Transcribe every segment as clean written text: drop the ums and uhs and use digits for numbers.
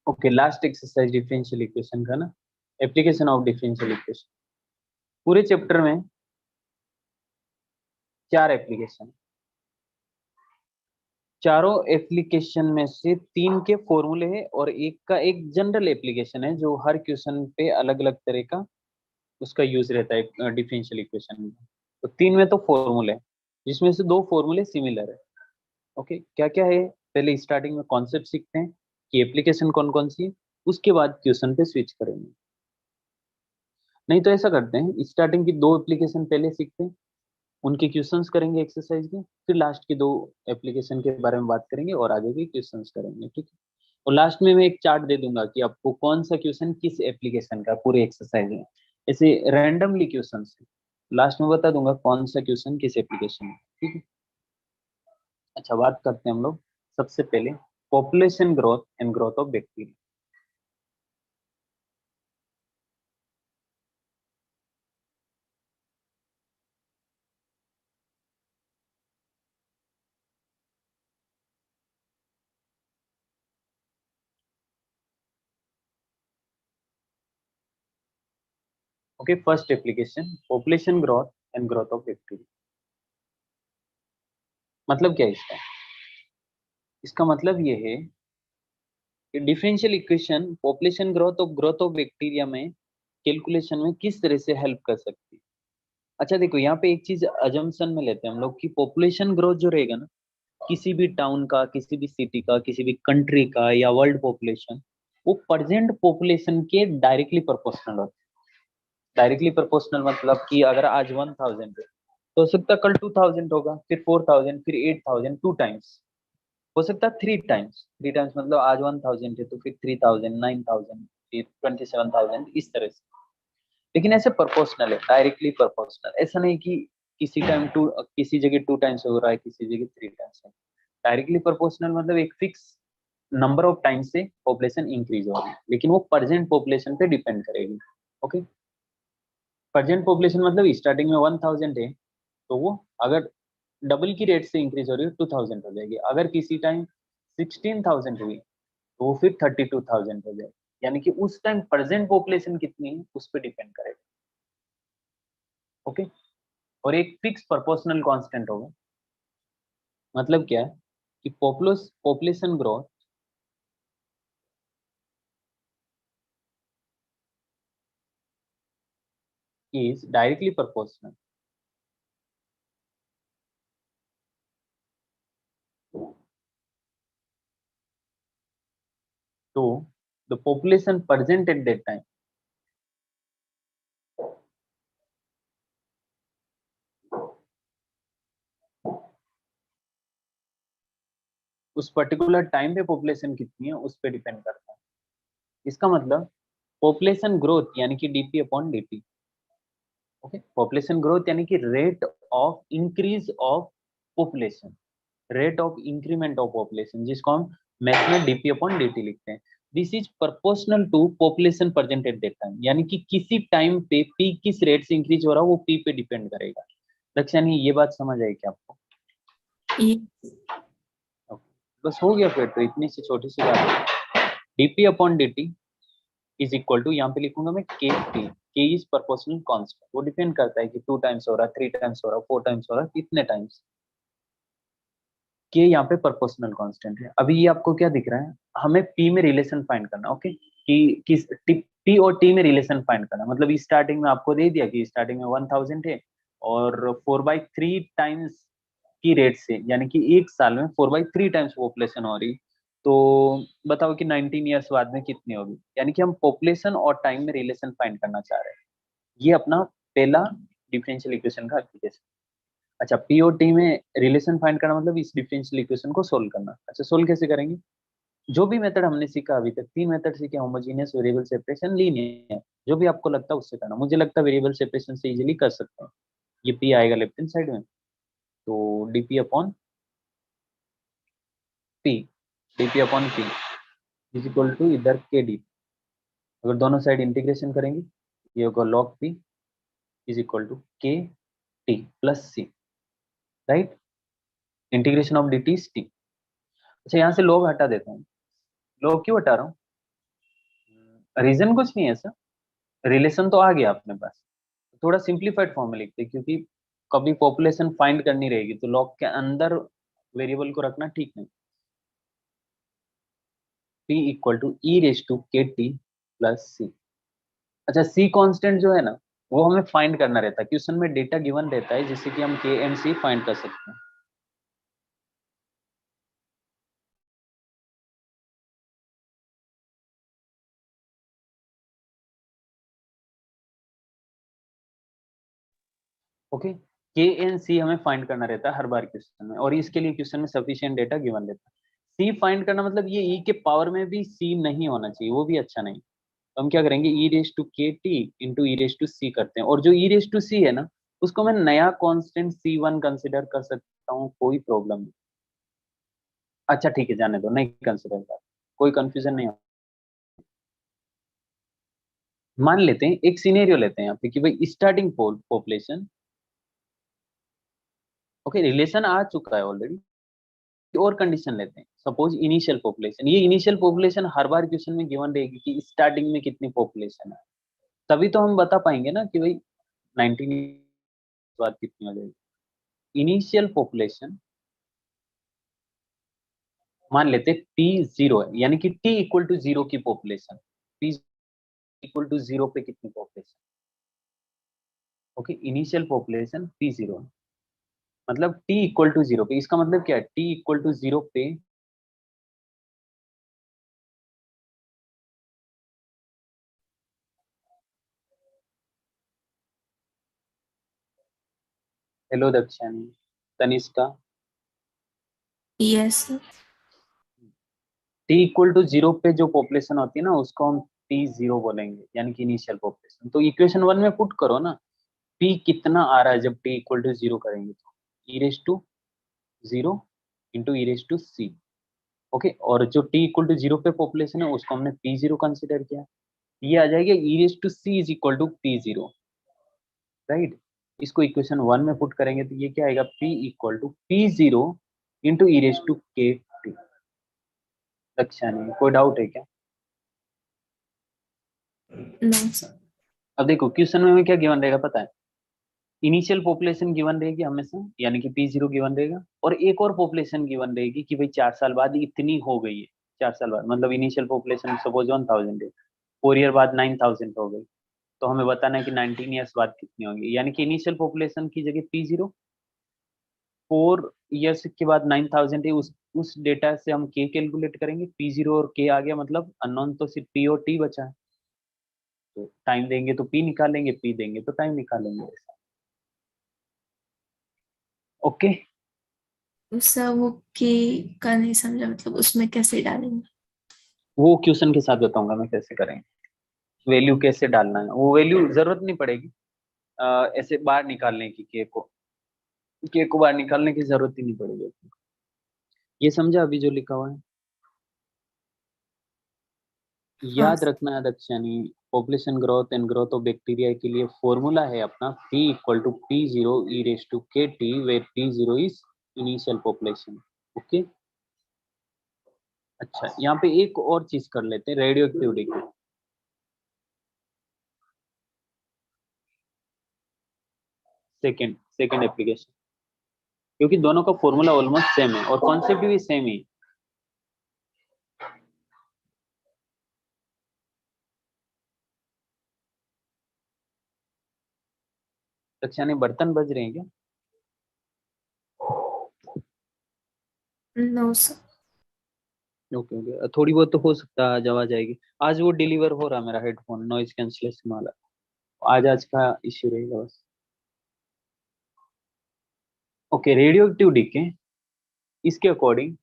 Okay, last exercise differential equation का ना, application of differential equation. पूरे चैप्टर में 4 एप्लीकेशन, चारों एप्लीकेशन में से 3 के फॉर्मूले है और एक का एक जनरल एप्लीकेशन है जो हर क्वेश्चन पे अलग अलग तरह का उसका यूज रहता है डिफरेंशियल इक्वेशन में। तो 3 में तो फॉर्मूले है, जिसमें से 2 फॉर्मूले सिमिलर है। ओके, क्या क्या है, पहले स्टार्टिंग में कॉन्सेप्ट सीखते हैं कि एप्लीकेशन कौन कौन सी है, उसके बाद क्वेश्चन पे स्विच करेंगे। नहीं तो ऐसा करते हैं, स्टार्टिंग की 2 एप्लीकेशन पहले सीखते हैं, उनके क्वेश्चंस करेंगे एक्सरसाइज के, फिर लास्ट की 2 एप्लीकेशन के बारे में बात करेंगे और आगे भी क्वेश्चंस करेंगे, ठीक है। और लास्ट में मैं एक चार्ट दे दूंगा कि आपको कौन सा क्वेश्चन किस एप्लीकेशन का पूरे एक्सरसाइज में, ऐसे रैंडमली क्वेश्चन है, लास्ट में बता दूंगा कौन सा क्वेश्चन किस एप्लीकेशन में, ठीक है। अच्छा, बात करते हैं हम लोग सबसे पहले population growth and growth of bacteria. Okay, first application population growth and growth of bacteria. मतलब क्या है इसका? इसका मतलब ये है कि differential equation population growth of bacteria में कैलकुलेशन में किस तरह से हेल्प कर सकती है। अच्छा देखो, यहाँ पे एक चीज अजम्पशन में लेते हैं हम लोग कि पॉपुलेशन ग्रोथ जो रहेगा ना, किसी भी टाउन का, किसी भी सिटी का, किसी भी कंट्री का या वर्ल्ड पॉपुलेशन, वो प्रेजेंट पॉपुलेशन के डायरेक्टली प्रोपोर्शनल होता है। डायरेक्टली प्रोपोर्शनल मतलब कि अगर आज 1000 है तो हो सकता है कल 2000 होगा, फिर 4000, फिर 8000, 2 टाइम्स, हो सकता है 3 टाइम्स। 3 टाइम्स मतलब आज 1000 है तो फिर 3000, 9000, फिर 27000, इस तरह से। लेकिन ऐसे प्रोपोर्शनल है, डायरेक्टली प्रोपोर्शनल, ऐसा नहीं कि किसी टाइम टू, किसी जगह 2 टाइम्स हो रहा है, किसी जगह 3 टाइम्स है। डायरेक्टली प्रोपोर्शनल मतलब एक फिक्स नंबर ऑफ टाइम से पॉपुलेशन इंक्रीज हो रही है, लेकिन वो प्रेजेंट पॉपुलेशन पे डिपेंड करेगी। ओके, प्रेजेंट पॉपुलेशन मतलब स्टार्टिंग में 1000 है तो वो अगर डबल की रेट से इंक्रीज हो रही है 2000 हो जाएगी। अगर किसी टाइम 16000 हुई तो वो फिर 32000 हो जाएगी। यानी कि उस टाइम प्रेजेंट पॉपुलेशन कितनी है उस पर डिपेंड करेगा। ओके, और एक फिक्स प्रोपोर्शनल कांस्टेंट होगा। मतलब क्या है कि population growth is directly proportional to the population present at that time। उस पर्टिकुलर टाइम पे पॉपुलेशन कितनी है उस पर डिपेंड करता है। इसका मतलब पॉपुलेशन ग्रोथ यानी कि dp upon dt. Okay, population growth यानी कि rate of increase of population, rate of increment of population, जिसको हम मैथ में डीपी अपॉन डीटी लिखते हैं। This is proportional to population present at that time, यानी कि किसी टाइम पे पी किस रेट से इंक्रीज हो रहा है वो पी पे डिपेंड करेगा। लक्ष्यानी, ये बात समझ आई क्या आपको? Okay. बस हो गया फिर तो, इतनी सी छोटी सी बात है। Dp upon dt is equal to, यहाँ पे लिखूंगा मैं k t. K is proportional constant, वो डिपेंड करता है कि 2 टाइम्स हो रहा है, 3 टाइम्स हो रहा है, 4 टाइम्स हो रहा है, कितने टाइम्स। के यहाँ पे प्रोपोर्शनल कांस्टेंट है। अभी ये आपको क्या दिख रहा है, हमें पी में रिलेशन फाइंड करना। ओके, कि किस पी और टी में रिलेशन फाइंड करना, मतलब स्टार्टिंग में आपको दे दिया कि स्टार्टिंग में 1000 है और 4/3 टाइम्स की रेट से, यानी कि एक साल में 4/3 टाइम्स पॉपुलेशन हो रही, तो बताओ कि 19 ईयर्स बाद में कितनी होगी। यानी कि हम पॉपुलेशन और टाइम में रिलेशन फाइंड करना चाह रहे हैं। ये अपना पहला डिफरेंशियल इक्वेशन का एप्लीकेशन। अच्छा, पी और टी में रिलेशन फाइंड करना मतलब इस डिफरेंशियल इक्वेशन को सोल्व करना। अच्छा, सोल्व कैसे करेंगे? जो भी मेथड हमने सीखा अभी तक, 3 मेथड सीखे, होमोजीनियस, वेरिएबल सेपरेशन, लीनियर, जो भी आपको लगता है उससे करना। मुझे लगता है वेरिएबल सेपरेशन से इजीली कर सकते हैं। ये पी आएगा लेफ्ट हैंड साइड में, तो dp upon p, dp upon p is equal to इधर के डी। अगर दोनों साइड इंटीग्रेशन करेंगे ये होगा log P is equal to के T plus C, right. Integration of D T is T. अच्छा, यहाँ से लॉग हटा देता हूँ। लॉग क्यों हटा रहा हूँ? रीजन कुछ नहीं है सर, रिलेशन तो आ गया अपने पास। थोड़ा सिंप्लीफाइड फॉर्म में लिखते हैं, क्योंकि कभी पॉपुलेशन फाइंड करनी रहेगी तो लॉग के अंदर वेरिएबल को रखना ठीक नहीं। p equal to e raise to के टी प्लस सी। अच्छा, सी कांस्टेंट जो है ना, वो हमें फाइंड करना रहता है। क्वेश्चन में डेटा गिवन रहता है जिससे कि हम के एंड सी फाइंड कर सकते हैं। ओके, के एंड सी हमें फाइंड करना रहता है हर बार क्वेश्चन में, और इसके लिए क्वेश्चन में सफिशिएंट डेटा गिवन रहता है। सी फाइंड करना मतलब ये ई के पावर में भी सी नहीं होना चाहिए, वो भी अच्छा नहीं। तो हम क्या करेंगे, ई रेस टू के T into e raise to C करते हैं, और जो ई रेस टू सी है ना, उसको मैं नया कांस्टेंट सी वन कंसिडर कर सकता हूँ, कोई प्रॉब्लम नहीं। अच्छा ठीक है, जाने दो, नहीं कंसिडर कर, कोई कंफ्यूजन नहीं हो। मान लेते हैं, एक सिनेरियो लेते हैं यहाँ पे कि भाई स्टार्टिंग पॉपुलेशन, ओके रिलेशन आ चुका है ऑलरेडी, और कंडीशन लेते हैं, सपोज इनिशियल पॉपुलेशन। ये इनिशियल पॉपुलेशन हर बार क्वेश्चन में गिवन रहेगी कि स्टार्टिंग में कितनी पॉपुलेशन है, तभी तो हम बता पाएंगे ना कि भाई 19 बाद कितनी हो जाएगी। इनिशियल पॉपुलेशन मान लेते पी जीरो है, यानी कि टी इक्वल टू जीरो की population, P equal to zero पे कितनी population. Okay, initial population P zero, मतलब टी इक्वल टू जीरो पे, इसका मतलब क्या है, टी इक्वल टू जीरो पे hello Dakshani, Tanishka, yes sir. T equal to zero पे जो पॉपुलेशन होती है ना, उसको हम पी जीरो बोलेंगे, यानी कि इनिशियल पॉपुलेशन। तो इक्वेशन वन में पुट करो ना, पी कितना आ रहा है जब टी इक्वल टू जीरो करेंगे, तो e raise to zero into e raise to C. Okay, और जो टी इक्वल टू जीरो पे पॉपुलेशन है उसको हमने पी जीरो कंसिडर किया, ये आ जाएगा e raise to C is equal to P zero, right. इसको इक्वेशन वन में पुट करेंगे तो ये क्या आएगा, P equal to P zero into e raise to के टी। अच्छा, नहीं कोई डाउट है क्या? No sir. अब देखो क्वेश्चन में हमें क्या गिवन रहेगा पता है, इनिशियल पॉपुलेशन गिवन रहेगी हमेशा, यानी कि पी जीरो गिवन रहेगा, और एक और पॉपुलेशन गिवन रहेगी कि भाई 4 साल बाद इतनी हो गई है। 4 साल बाद मतलब इनिशियल पॉपुलेशन सपोज 1000 है, 4 ईयर बाद 9000 हो गई, तो हमें बताना है कि 19 ईयर्स बाद कितनी होगी, यानी कि इनिशियल पॉपुलेशन की जगह पी जीरो, 4 ईयर्स के बाद 9000 है, उस डेटा से हम के कैलकुलेट करेंगे, पी जीरो और के आ गया, मतलब अननोन तो सिर्फ पी और टी बचा है, तो टाइम देंगे तो पी निकालेंगे, पी देंगे तो टाइम निकालेंगे। ओके, सर वो के का नहीं समझा, मतलब उसमें कैसे डालेंगे? वो क्वेश्चन के साथ बताऊंगा मैं कैसे करेंगे, वैल्यू कैसे डालना है, वो वैल्यू जरूरत नहीं पड़ेगी ऐसे बाहर निकालने की, के को बाहर निकालने की जरूरत ही नहीं पड़ेगी। ये समझा अभी जो लिखा हुआ है? हाँ याद रखना है Dakshani, population growth and growth of bacteria के लिए फॉर्मूला है अपना, P equal to P zero e raise to के T, where P zero is initial population. Okay, अच्छा यहाँ पे एक और चीज कर लेते हैं, रेडियो एक्टिविटी की। सेकेंड सेकेंड एप्लीकेशन, क्योंकि दोनों का फॉर्मूला ऑलमोस्ट सेम है और कॉन्सेप्ट भी सेम ही है। दक्षानी बर्तन बज रहे हैं क्या? No sir. ओके ओके, थोड़ी बहुत तो हो सकता है आज आवाज आएगी। आज वो डिलीवर हो रहा मेरा हेडफोन नॉइज कैंसलेशन वाला, आज का इश्यू रहेगा बस। ओके, रेडियो एक्टिव डीके, इसके according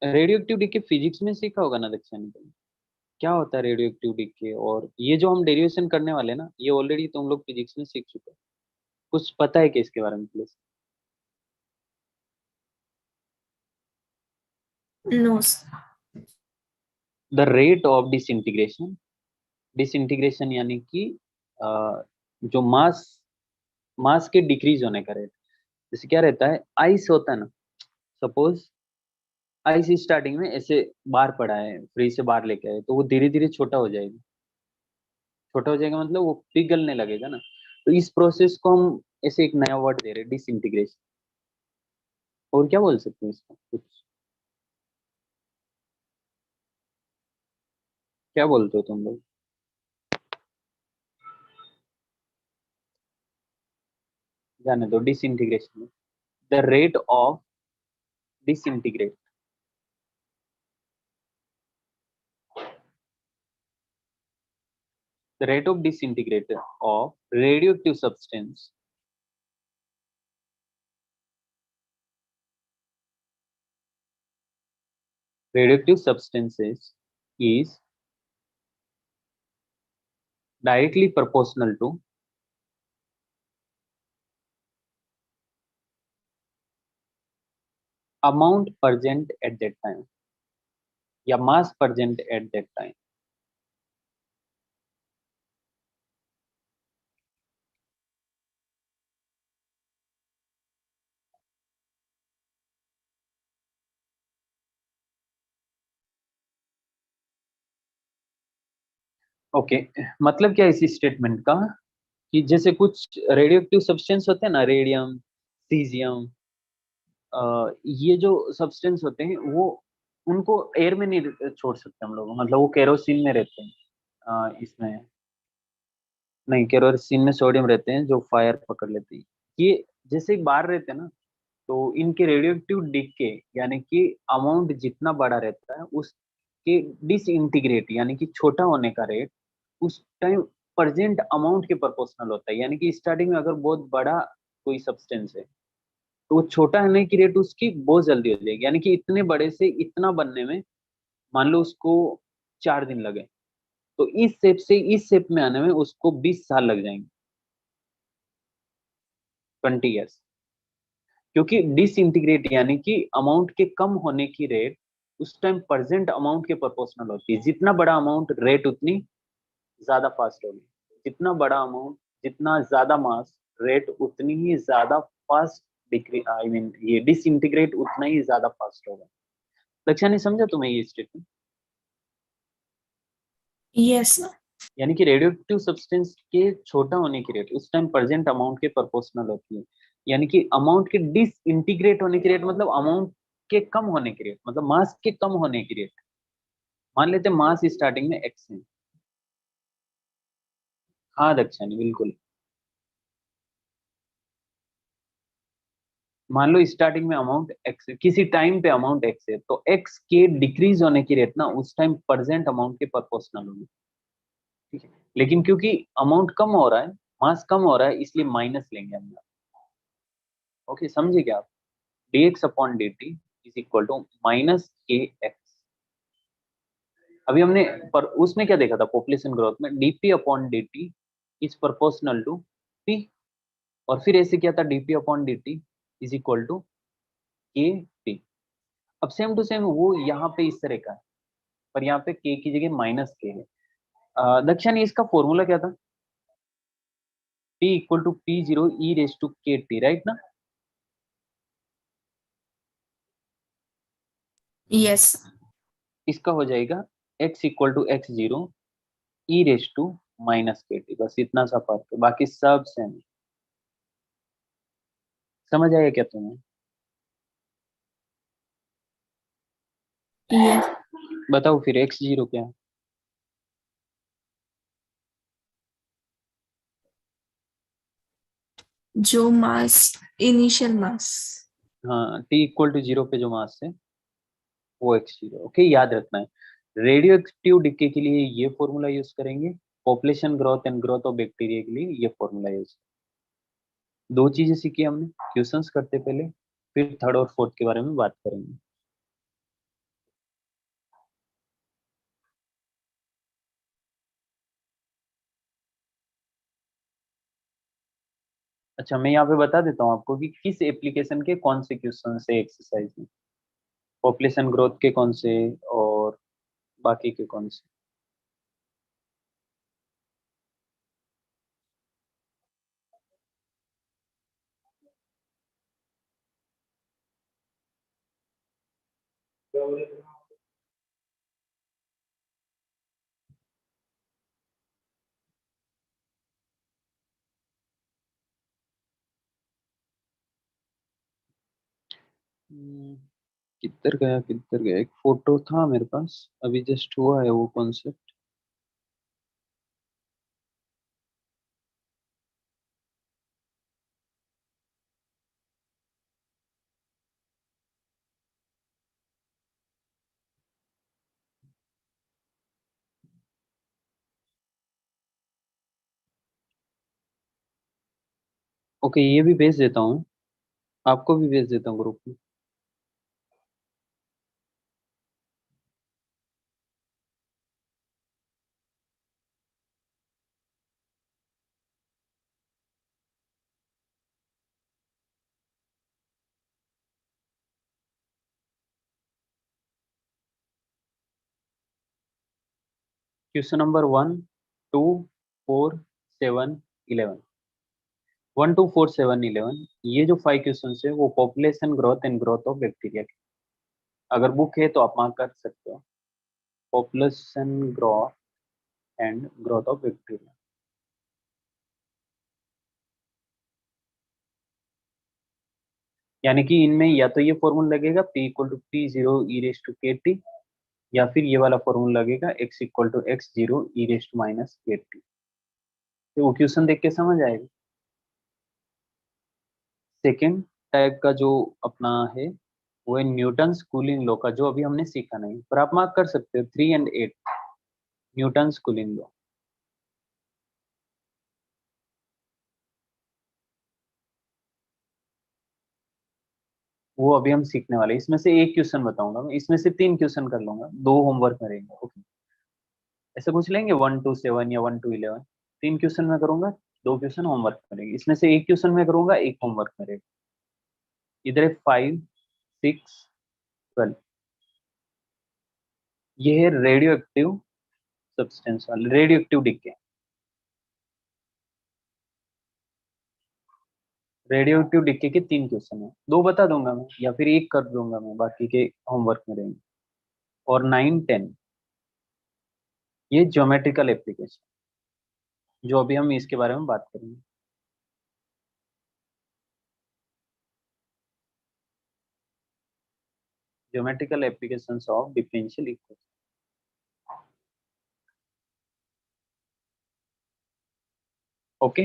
radioactive decay physics में सीखा होगा ना दक्षिण को, क्या होता है रेडियो एक्टिव डीके, और ये जो हम डेरिवेशन करने वाले हैं ना, ये ऑलरेडी तुम लोग फिजिक्स में सीख चुके हो, कुछ पता है कि इसके बारे में please? No sir. The rate of disintegration, disintegration यानी कि जो मास मास के डिक्रीज होने का रेट, जैसे क्या रहता है, आइस होता है ना, सपोज आइस स्टार्टिंग में ऐसे बाहर पड़ा है, फ्रिज से बाहर लेके आए, तो वो धीरे धीरे छोटा हो जाएगा। छोटा हो जाएगा मतलब वो पिघलने लगेगा ना। तो इस प्रोसेस को हम ऐसे एक नया वर्ड दे रहे हैं, डिसइंटीग्रेशन। और क्या बोल सकते हैं इसको कुछ? क्या बोलते हो तुम लोग? जाने दो, disintegration. The rate of disintegrate, the rate of disintegration of radioactive substances is directly proportional to amount present at that time या mass present at that time। Okay, मतलब क्या है इस स्टेटमेंट का? कि जैसे कुछ रेडियो एक्टिव सब्सटेंस होते हैं ना, रेडियम, सीजियम, ये जो सब्सटेंस होते हैं वो, उनको एयर में नहीं छोड़ सकते हम लोग, मतलब वो केरोसिन में रहते हैं। इसमें नहीं, केरोसिन में सोडियम रहते हैं जो फायर पकड़ लेते हैं। ये जैसे ही बाहर रहते हैं ना, तो इनके रेडियो एक्टिव डिके यानी कि अमाउंट जितना बड़ा रहता है उसके डिसइंटीग्रेट यानी कि छोटा होने का रेट उस टाइम प्रेजेंट अमाउंट के प्रोपोर्शनल होता है। यानी कि स्टार्टिंग में अगर बहुत बड़ा कोई सब्सटेंस है, तो वो छोटा होने की रेट उसकी बहुत जल्दी हो जाएगी। यानी कि इतने बड़े से इतना बनने में मान लो उसको 4 दिन लगे, तो इस शेप से इस शेप में आने में उसको 20 साल लग जाएंगे, 20 ईयर्स। क्योंकि डिसइंटीग्रेट यानी कि अमाउंट के कम होने की रेट उस टाइम प्रेजेंट अमाउंट के प्रोपोर्शनल होती है। जितना बड़ा अमाउंट रेट उतनी ज्यादा फास्ट होगी। जितना बड़ा अमाउंट, जितना ज्यादा मास, रेट उतनी ही ज्यादा फास्ट डिक्री आई मीन ये डिसइंटीग्रेट उतना ही ज्यादा फास्ट होगा। लक्ष्य नहीं समझा तुम्हें ये स्टेटमेंट? यस। यानी कि रेडियो एक्टिव सब्सटेंस के छोटा होने की रेट उस टाइम प्रेजेंट अमाउंट के प्रोपोर्शनल होती है। यानी कि अमाउंट के डिसइंटीग्रेट होने की रेट मतलब अमाउंट के कम होने की रेट, मतलब मास के कम होने की रेट। मान लेते हैं मास स्टार्टिंग में एक्स है। हाँ दक्षिणी बिल्कुल। मान लो स्टार्टिंग में अमाउंट एक्स है, किसी टाइम पे अमाउंट एक्स है, तो एक्स के डिक्रीज होने की रेट ना उस टाइम प्रेजेंट अमाउंट के प्रोपोर्शनल होगी। ठीक है, लेकिन क्योंकि अमाउंट कम हो रहा है, मास कम हो रहा है, इसलिए माइनस लेंगे हम। ओके, समझे क्या आप? dx upon dt is equal to minus k x. अभी हमने पर उसमें क्या देखा था पॉपुलेशन ग्रोथ में, dp upon dt is proportional to p। और फिर ऐसे क्या था, dp upon dt is equal to के टी। अब सेम टू सेम वो यहाँ पे इस तरह का है, पर यहाँ पे k की जगह माइनस के है। दक्षिण इसका फॉर्मूला क्या था? p equal to P zero e raise to के टी, राइट ना? यस। इसका हो जाएगा x equal to x zero e raise to minus के टी। बस इतना सा फर्क है, बाकी सब सेम। समझ आया क्या तुम्हें? यस। बताओ फिर एक्स जीरो क्या है? जो मास, इनिशियल मास। हाँ, टी इक्वल टू जीरो पे जो मास है वो एक्स जीरो। ओके, याद रखना है। रेडियो एक्टिव डिके के लिए ये फॉर्मूला यूज करेंगे, population growth and growth of bacteria के लिए ये फॉर्मूला यूज। दो चीजें सीखी हमने क्वेश्चंस करते पहले, फिर थर्ड और फोर्थ के बारे में बात करेंगे। अच्छा, मैं यहाँ पे बता देता हूँ आपको कि किस एप्लीकेशन के कौन से क्वेश्चन से एक्सरसाइज में, पॉपुलेशन ग्रोथ के कौन से और बाकी के कौन से। किधर गया किधर गया, एक फोटो था मेरे पास, अभी जस्ट हुआ है वो कॉन्सेप्ट। ओके, ये भी भेज देता हूँ, आपको भी भेज देता हूँ ग्रुप में। क्वेश्चन नंबर 1, 2, 4, 7, 11, 1, 2, 4, 7, 11, ये जो 5 क्वेश्चन है वो population growth and growth of bacteria के। अगर बुक है तो आप मार्क कर सकते हो, population growth and growth of bacteria. यानी कि इनमें या तो ये फॉर्मूला लगेगा P = P0 e⁻⁻ या फिर ये वाला फॉर्मूला लगेगा X = X0 e⁻⁻ तो वो क्वेश्चन देख के समझ आएगा। सेकेंड टाइप का जो अपना है वो है न्यूटन्स कूलिंग लॉ का, जो अभी हमने सीखा नहीं, पर आप मार्क कर सकते हो 3 और 8, न्यूटन्स कूलिंग लॉ। वो अभी हम सीखने वाले हैं। इसमें से एक क्वेश्चन बताऊंगा मैं, इसमें से 3 क्वेश्चन कर लूंगा, 2 होमवर्क में रहेंगे। ओके, ऐसे पूछ लेंगे 1 to 7 या 1 to 11, 3 क्वेश्चन में करूंगा, 2 क्वेश्चन होमवर्क में रहेंगे। इसमें से एक क्वेश्चन में करूंगा, एक होमवर्क में रहेगा। इधर है 5, 6, 12, ये है रेडियो एक्टिव सब्सटेंस वाले, radio active decay. Radio active decay के 3 क्वेश्चन है, 2 बता दूंगा मैं या फिर एक कर दूंगा मैं, बाकी के होमवर्क में रहेंगे। और 9, 10 ये ज्योमेट्रिकल एप्लीकेशन, जो अभी हम इसके बारे में बात करेंगे। Geometrical applications of differential equation. Okay,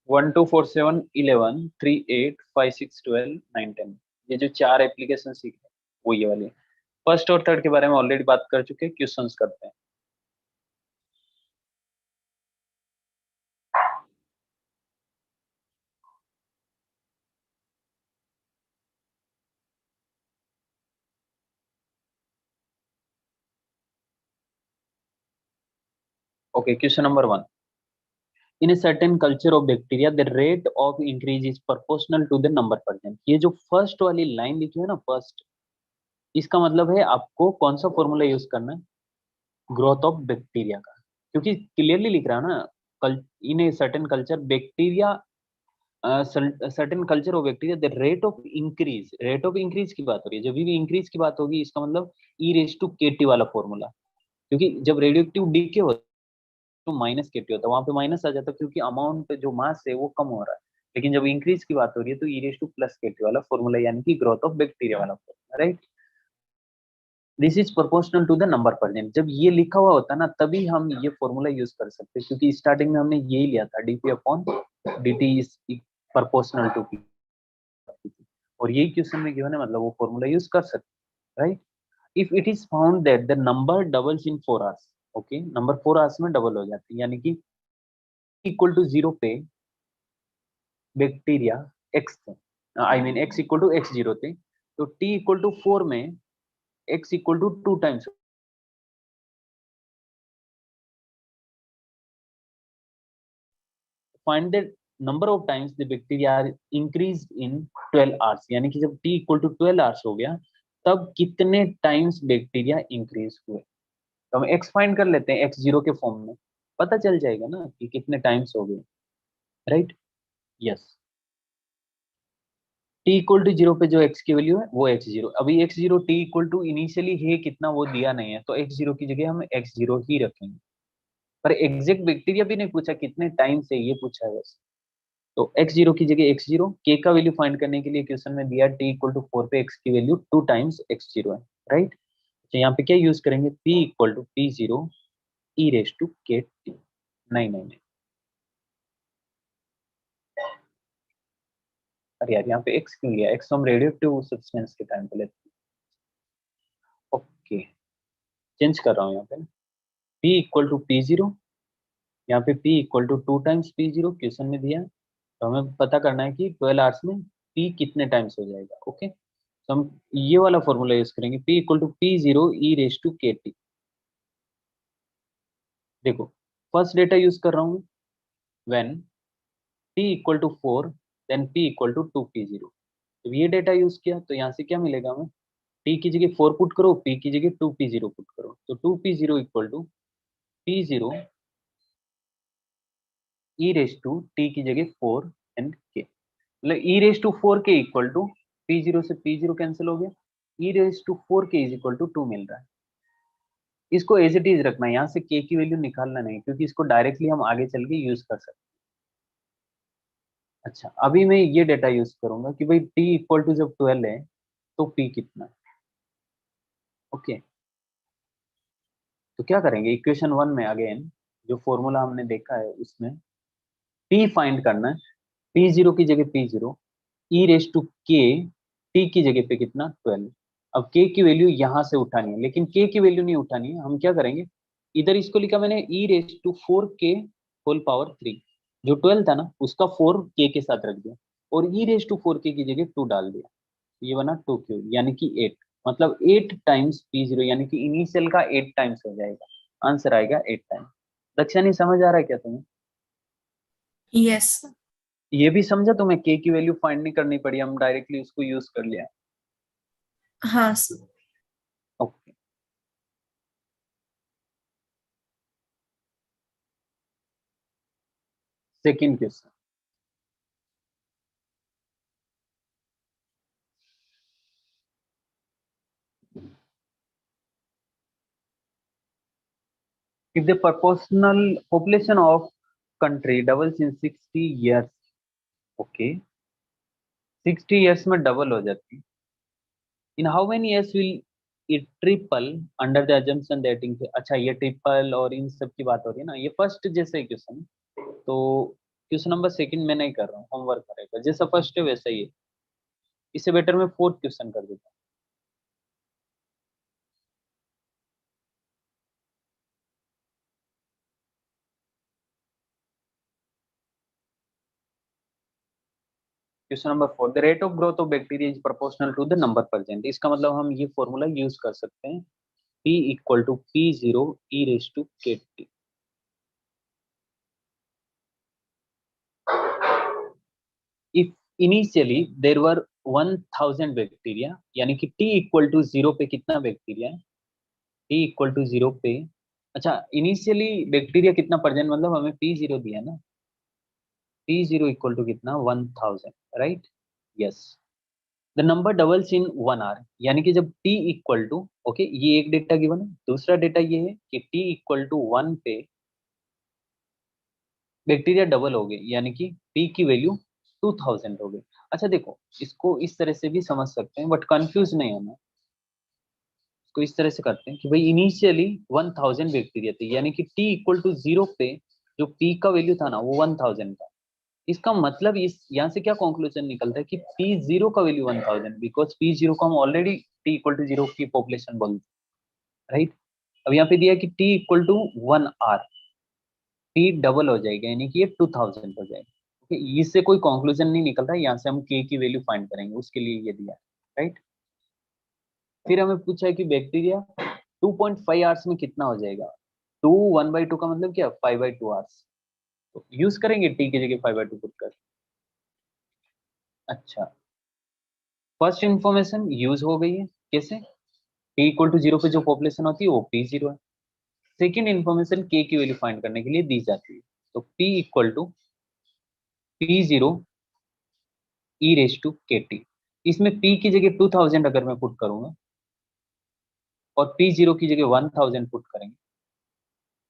1, 2, 4, 7, 11, 3, 8, 5, 6, 12, 9, 10, ये जो 4 एप्लीकेशन सीख रहे हैं वो ये वाली है। फर्स्ट और थर्ड के बारे में ऑलरेडी बात कर चुके हैं, क्वेश्चंस करते हैं। Okay, question number 1, in a certain culture of bacteria the rate of increase is proportional to the number present. ये जो फर्स्ट वाली लाइन लिखी है ना, फर्स्ट, इसका मतलब है आपको कौन सा फॉर्मूला यूज करना है, ग्रोथ ऑफ बैक्टीरिया का, क्योंकि क्लियरली लिख रहा है ना, in a certain culture bacteria, certain culture of bacteria the rate of increase, rate of increase की बात हो रही है। जब भी इंक्रीज की बात होगी इसका मतलब e⁻⁻ वाला फॉर्मूला, क्योंकि जब रेडियो एक्टिव डीके होता है तो -KT होता है, वहां पे माइनस आ जाता है क्योंकि अमाउंट जो मास है वो कम हो रहा है। लेकिन जब इंक्रीज की बात हो रही है तो e⁻+KT वाला फॉर्मूला, यानी कि ग्रोथ ऑफ बैक्टीरिया वाला formula, right. This is proportional to the number present. जब ये लिखा हुआ होता है ना तभी हम ये फॉर्मूला यूज कर सकते हैं, क्योंकि स्टार्टिंग में हमने यही लिया था, dP/dt is proportional to P, और यही क्वेश्चन में गिवन है, मतलब वो फॉर्मूला यूज कर सकते हैं, right. If it is found that the number doubles in 4 hours, okay, number 4 hours में डबल हो जाती है, यानी कि =0 पे बैक्टीरिया एक्स थे, आई मीन x =x0 थे, तो t =4 में x =2 times. Find the number of times the bacteria are increase in 12 hours, यानी कि जब t = 12 आवर्स हो गया तब कितने टाइम्स बैक्टीरिया इंक्रीज हुए। तो हम x फाइंड कर लेते हैं x0 के फॉर्म में, पता चल जाएगा ना कि कितने टाइम्स हो गए, right. Yes, t equal to zero पे जो एक्स की वैल्यू है वो एक्स जीरो, अभी x zero t equal to initially है कितना वो दिया नहीं है, तो एक्स जीरो की जगह हम एक्स जीरो ही रखेंगे, पर एग्जैक्ट बैक्टीरिया भी नहीं पूछा, कितने टाइम से ये पूछा है बस। तो एक्स जीरो की जगह एक्स जीरो, के का वैल्यू फाइंड करने के लिए क्वेश्चन में दिया टी इक्वल टू फोर पे एक्स की value two times x zero है, राइट। तो यहाँ पे क्या यूज करेंगे, p equal to P zero e raise to के टी। नहीं नहीं नहीं, अरे यार यहाँ पे एक्स क्यों लिया, एक्स हम रेडियो एक्टिव सब्सटेंस के टाइम पे लेते हैं। ओके, चेंज कर रहा हूँ यहाँ पे, p equal to P zero, यहाँ पे p equal to two times p zero question में दिया है, तो हमें पता करना है कि 12 आवर्स में p कितने टाइम्स हो जाएगा। ओके, तो हम ये वाला फॉर्मूला यूज करेंगे, p equal to P zero e raise to के टी। देखो फर्स्ट डेटा यूज कर रहा हूँ, when p equal to four then p equal to two P zero. जब ये डेटा यूज किया तो यहाँ से क्या मिलेगा हमें, t की जगह फोर पुट करो, p की जगह टू पी जीरो पुट करो, तो two P zero equal to P zero e raise to t की जगह फोर एंड के, मतलब e raise to four k equal to P zero से पी जीरो कैंसिल हो गया, e raise to four k is equal to two मिल रहा है। इसको एज इट इज रखना है, यहाँ से के की वैल्यू निकालना नहीं, क्योंकि इसको डायरेक्टली हम आगे चल के यूज कर सकते हैं। अच्छा, अभी मैं ये डेटा यूज करूंगा कि भाई टी इक्वल टू जब 12 है तो पी कितना है। ओके, तो क्या करेंगे, इक्वेशन वन में अगेन जो फॉर्मूला हमने देखा है उसमें पी फाइंड करना है, पी जीरो की जगह p zero e raise to के, टी की जगह पे कितना 12। अब के की वैल्यू यहां से उठानी है, लेकिन के की वैल्यू नहीं उठानी है, हम क्या करेंगे, इधर इसको लिखा मैंने ई रेस टू फोर के होल पावर थ्री, जो 12 था ना उसका फोर के साथ रख दिया, और ई रेस टू फोर के की जगह टू डाल दिया, ये बना टू क्यू यानी कि एट, मतलब एट टाइम्स पी जीरो, यानी कि इनिशियल का एट टाइम्स हो जाएगा, आंसर आएगा एट टाइम्स। दक्षा नहीं समझ आ रहा है क्या तुम्हें, यस। ये भी समझा तुम्हें, के की वैल्यू फाइंड नहीं करनी पड़ी, हम डायरेक्टली उसको यूज कर लिया। हाँ okay, second question, if the proportional population of country doubles in 60 years, okay 60 years में डबल हो जाती है, in how many years will it triple under the assumption that अच्छा ये ट्रिपल और इन सब की बात हो रही है ना, ये फर्स्ट जैसे क्वेश्चन, तो क्वेश्चन नंबर सेकंड में नहीं कर रहा हूँ, होमवर्क करेगा, जैसा फर्स्ट है वैसा ही है, इससे बेटर मैं फोर्थ क्वेश्चन कर देता हूँ। Question number four, the rate of growth of bacteria is proportional to the number present, इसका मतलब हम ये फॉर्मूला यूज कर सकते हैं, p equal to P zero e raise to के T. If initially there were 1000 bacteria, यानी कि t इक्वल टू जीरो पे कितना बैक्टीरिया है, t इक्वल टू जीरो पे, अच्छा इनिशियली बैक्टीरिया कितना प्रेजेंट, मतलब हमें p जीरो दिया ना, p जीरो इक्वल टू कितना 1000, right, yes. The number doubles in one hour, यानी कि जब t इक्वल टू, ओके ये एक डेटा गिवन है, दूसरा डेटा ये है कि t इक्वल टू वन पे बैक्टीरिया डबल हो गए, यानी कि p की वैल्यू 2000 हो गई। अच्छा देखो, इसको इस तरह से भी समझ सकते हैं, बट कंफ्यूज नहीं होना, इसको इस तरह से करते हैं कि भाई इनिशियली 1000 बैक्टीरिया थे, यानी कि t इक्वल टू जीरो पे जो p का वैल्यू था ना वो 1000 था, इसका मतलब इस यहाँ से क्या कंक्लूजन निकलता है कि p जीरो का वैल्यू 1000, बिकॉज p जीरो को हम already t equal to zero की पॉपुलेशन बोलते हैं, राइट। अब यहाँ पे दिया कि t equal to one hour, p double हो जाएगा, यानी कि ये 2000 हो जाएगा। ओके, इससे कोई कंक्लूजन नहीं निकलता, यहाँ से हम k की वैल्यू फाइंड करेंगे, उसके लिए ये दिया, राइट। फिर हमें पूछा है कि बैक्टीरिया 2.5 आवर्स में कितना हो जाएगा, टू वन बाई टू का मतलब क्या, 5/2 आवर्स, तो यूज करेंगे टी की जगह 5/2 पुट कर। अच्छा, फर्स्ट इंफॉर्मेशन यूज हो गई है, कैसे, टी इक्वल टू जीरो पे जो पॉपुलेशन होती है वो पी जीरो है। सेकेंड इंफॉर्मेशन के की वैल्यू फाइंड करने के लिए दी जाती है, तो p equal to P zero e raise to के टी, इसमें p की जगह 2000 अगर मैं पुट करूंगा और p0 की जगह 1000 पुट करेंगे,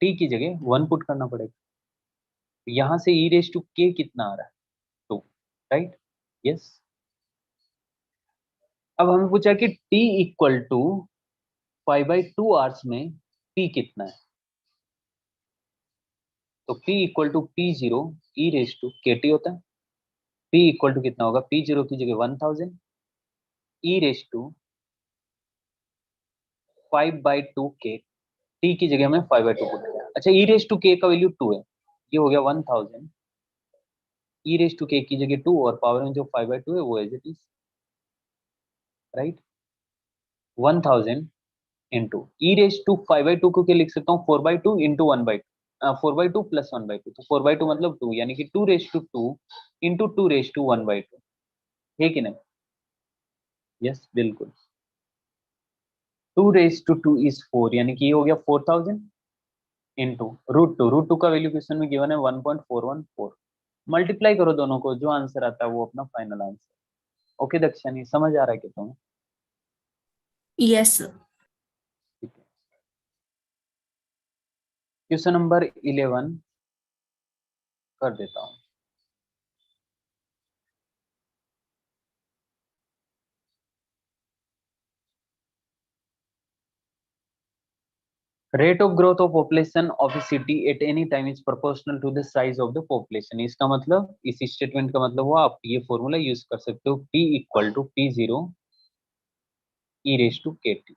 t की जगह 1 पुट करना पड़ेगा। तो यहां से e रेस टू k कितना आ रहा है? 2, राइट? यस। अब हमें पूछा कि t इक्वल टू 5/2 आवर्स में p कितना है? तो p equal to p0 e raise to kt होता है। p इक्वल टू कितना होगा? p0 की जगह 1000 e raise to 5/2 k, t की जगह में 5/2 पुट किया। अच्छा, e रेस टू k का वैल्यू 2 है, ये हो गया 1000 e रेस टू k की जगह 2 और पावर में जो 5/2 है वो as it is, right? 1000 into e raise to 5/2 को क्या लिख सकता हूँ? 4/2 इंटू 1/2, 4/2 प्लस 1/2, तो 4/2 मतलब 2, यानी कि 2 raise to 2 into 2 raise to 1/2, है कि नहीं? यस, बिल्कुल। 2 रेस टू 2 इज 4, यानी कि ये हो गया 4000 इंटू √2 का वैल्यू क्वेश्चन में गिवन है 1.414। मल्टीप्लाई करो दोनों को, जो आंसर आता है वो अपना फाइनल आंसर। ओके दक्षिणी, समझ आ रहा है कि तुम्हें? Yes sir. ठीक है। क्वेश्चन नंबर 11 कर देता हूँ। Rate of growth of population of a city at any time is proportional to the size of the population। इसका मतलब, इस स्टेटमेंट का मतलब हुआ, आप ये फॉर्मूला यूज कर सकते हो, P equal to P0 e raise to kt।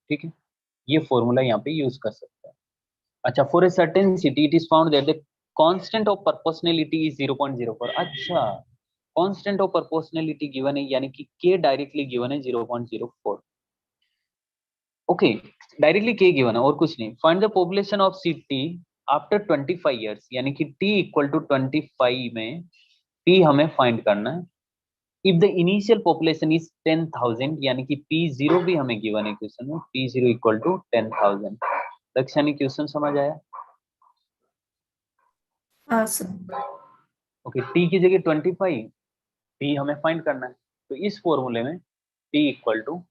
ठीक है, ये फॉर्मूला यहाँ पे यूज कर सकते हैं। अच्छा, for a certain city it is found that the constant of proportionality is 0.04। अच्छा, कांस्टेंट ऑफ प्रोपोर्शनैलिटी गिवन है, यानी कि k डायरेक्टली गिवन है 0.04। ओके, डायरेक्टली के गिवन है और कुछ नहीं। Find the population of city after 25 years, यानी कि t इक्वल टू 25 में p हमें फाइंड करना है। If the initial population is 10,000, यानी कि p0 भी हमें गिवन है क्वेश्चन में, p0 इक्वल टू 10,000। लक्ष्य क्वेश्चन समझ आया? हाँ सर। ओके, t की जगह 25, p हमें फाइंड करना है। तो इस फॉर्मूले में p equal to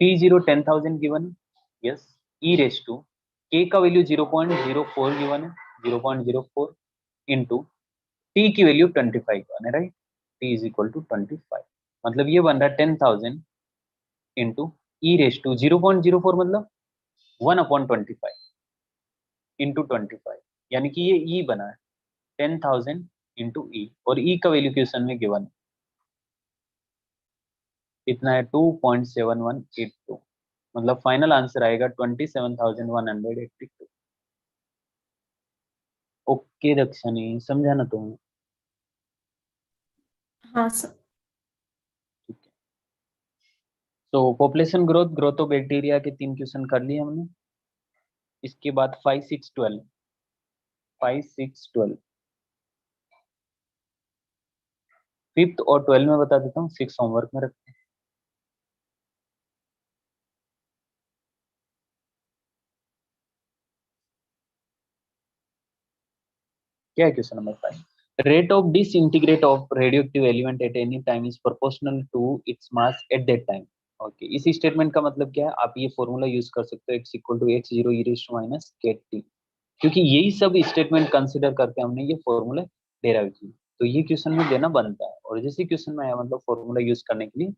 p0 10,000 given है, yes, e raise to k का वैल्यू 0.04 गिवन है, 0.04 इंटू t की वैल्यू 25 गिवन है, right? t is equal to 25, मतलब ये बन रहा है 10,000 इंटू e रेस टू 0.04 मतलब 1/25 इंटू 25, यानी कि ये e बना है 10,000 इंटू e, और e का वैल्यू क्वेश्चन में गिवन है, इतना है 2.7182, मतलब फाइनल आंसर आएगा 27,182। ओके दक्षिणी, समझा ना तुम्हें? हाँ सर। ठीक है। तो population growth, growth of bacteria के 3 क्वेश्चन कर लिए हमने। इसके बाद 5, 6, 12, 5, 6, 12, फिफ्थ और 12 में बता देता हूँ, 6 होमवर्क में रखते हैं। क्या है question number 5? Rate of disintegrate of radioactive element at any time is proportional to its mass at that time. Okay, इस स्टेटमेंट का मतलब क्या है? आप ये फॉर्मूला यूज कर सकते हो, x equal to x0 e raise to minus kt, क्योंकि यही सब स्टेटमेंट कंसिडर करके हमने ये फॉर्मूला डेराइव किए। तो ये क्वेश्चन में देना बनता है, और जैसे क्वेश्चन में आया मतलब फॉर्मूला यूज करने के लिए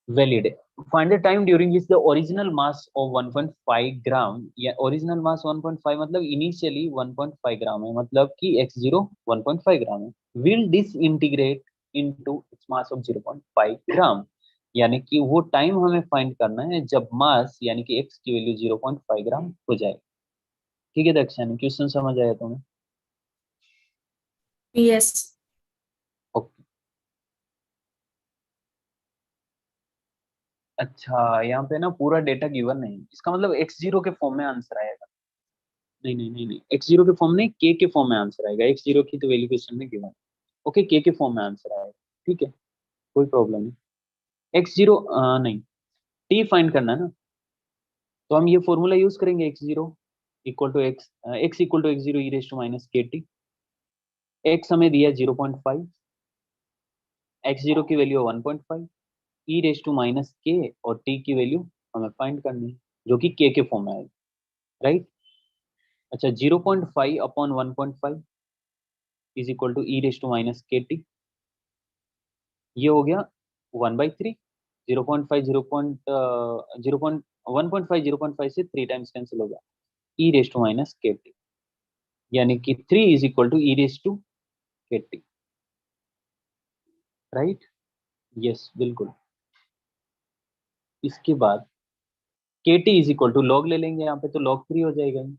वैलिड है। Find the time during which the original mass of 1.5 ग्राम, या ओरिजिनल मास 1.5 मतलब इनिशियली 1.5 ग्राम है, मतलब कि x0 1.5 ग्राम है, will disintegrate into its mass of 0.5 gram, यानी कि वो टाइम हमें फाइंड करना है जब मास यानी कि x की वैल्यू 0.5 ग्राम हो जाए। ठीक है दक्षिण, क्वेश्चन समझ आया तुम्हें? यस। ओके। अच्छा, यहाँ पे ना पूरा डेटा गिवन नहीं, इसका मतलब x0 के फॉर्म में आंसर आएगा। नहीं नहीं नहीं नहीं, x0 के फॉर्म नहीं, k के फॉर्म में आंसर आएगा। x0 की तो वैल्यू क्वेश्चन में गिवन, ओके, k के फॉर्म में आंसर आएगा। ठीक है, कोई प्रॉब्लम नहीं। x0 नहीं, t फाइंड करना है ना, तो हम ये फॉर्मूला यूज करेंगे, x0 equal to x equal to x0 e raise to minus kt। x हमें दिया 0.5, एक्स जीरो की value 1.5, e raise to minus k, और टी की वैल्यू हमें फाइंड करनी है जो कि के फॉर्म में आएगी, राइट। अच्छा, 0.5 upon 1.5 is equal to e raise to minus के टी, ये हो गया 1/3। 0.5 0.1.5 0.5 से 3 टाइम्स कैंसिल हो गया, ई रेस टू माइनस के टी, यानी कि 3 is equal to e raise to के टी, राइट। यस, बिल्कुल। इसके बाद k t is equal to log ले लेंगे यहाँ पे, तो लॉग 3 हो जाएगा ये,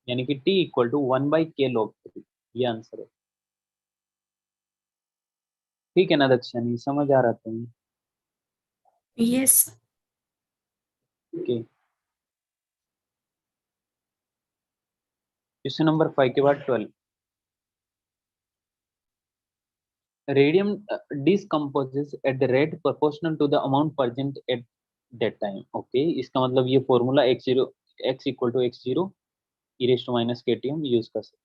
यानी कि T equal to 1/k log 3, ये आंसर है। ठीक है ना दक्षिणी, समझ आ रहा तुम्हें? यस। ओके, क्वेश्चन नंबर 5 के बाद 12। Radium decomposes at the rate proportional to the amount present at that time. Okay, इसका मतलब ये formula X equal to x zero e raise to minus के टी हम यूज कर सकते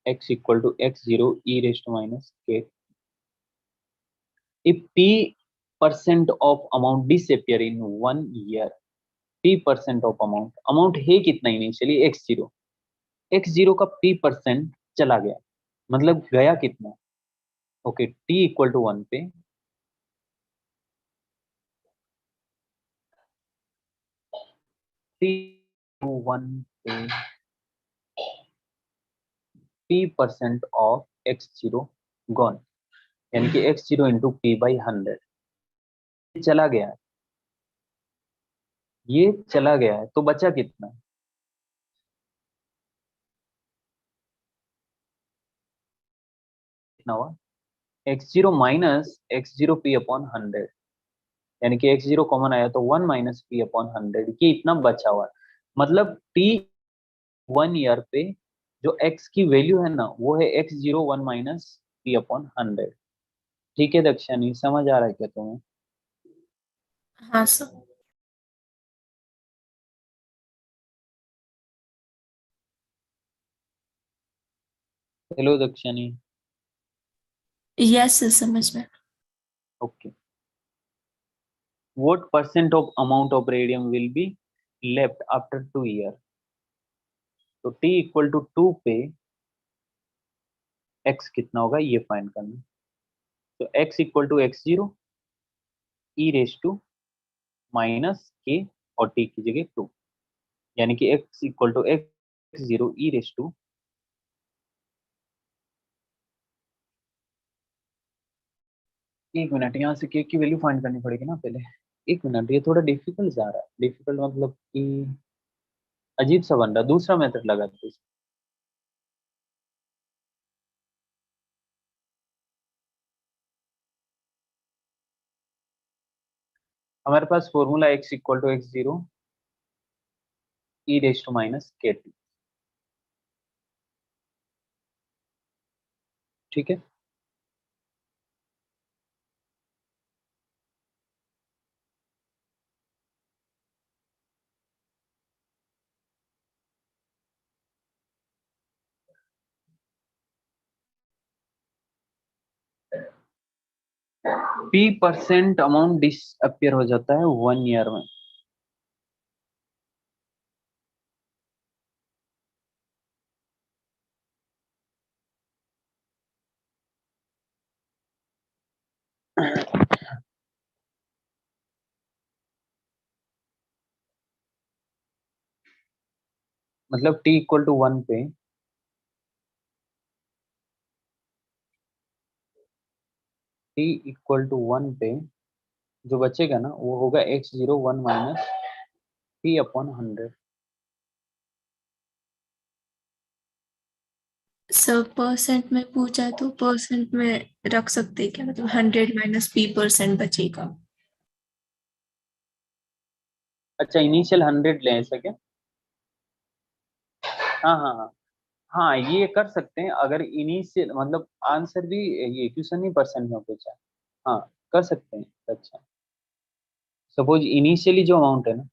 हैं। X equal to x zero e raise to minus K, if p% of amount disappear in 1 year, p% of amount है कितना initially, x0 का p% चला गया, मतलब गया कितना। ओके, t इक्वल टू 1 पे t 1 पे p% ऑफ x0 गॉन, यानी कि x0 इंटू p बाई 100 चला गया है, ये चला गया है, तो बचा कितना, कितना हुआ, x0 minus x0 p upon 100, यानी कि x0 कॉमन आया तो 1 माइनस पी अपॉन 100, ये इतना बचा हुआ है। मतलब t 1 ईयर पे जो x की वैल्यू है ना, वो है x0 1 माइनस पी अपॉन 100। ठीक है दक्षिणी, समझ आ रहा है क्या तुम्हें? हाँ सर। हेलो दक्षिणी। यस सर, समझ में। Okay, what percent of amount of radium will be left after 2 year? तो t इक्वल टू 2 पे x कितना होगा ये फाइंड करना, तो x equal to x zero e raise to minus k, और t की जगह 2, यानी कि x equal to x zero e raise to, एक मिनट, यहाँ से के की वैल्यू फाइंड करनी पड़ेगी ना पहले। एक मिनट, ये थोड़ा डिफिकल्ट जा रहा है, डिफिकल्ट मतलब कि अजीब सा बन रहा है, दूसरा मेथड लगाते हैं। हमारे पास formula x equal to x zero e raise to minus के टी, ठीक है। p% अमाउंट डिसअपियर हो जाता है 1 ईयर में। मतलब t इक्वल टू 1 पे t इक्वल टू 1 पे जो बचेगा ना, वो होगा x0 1 minus p upon 100। Sir percent में पूछा तो परसेंट में रख सकते हैं क्या, मतलब 100 - p% बचेगा। अच्छा, इनिशियल 100 ले ऐसा क्या? हाँ हाँ हाँ, हाँ ये कर सकते हैं, अगर इनिशियल मतलब आंसर भी, ये क्वेश्चन ही परसेंट में पूछा, हाँ कर सकते हैं। अच्छा, सपोज इनिशियली जो अमाउंट है ना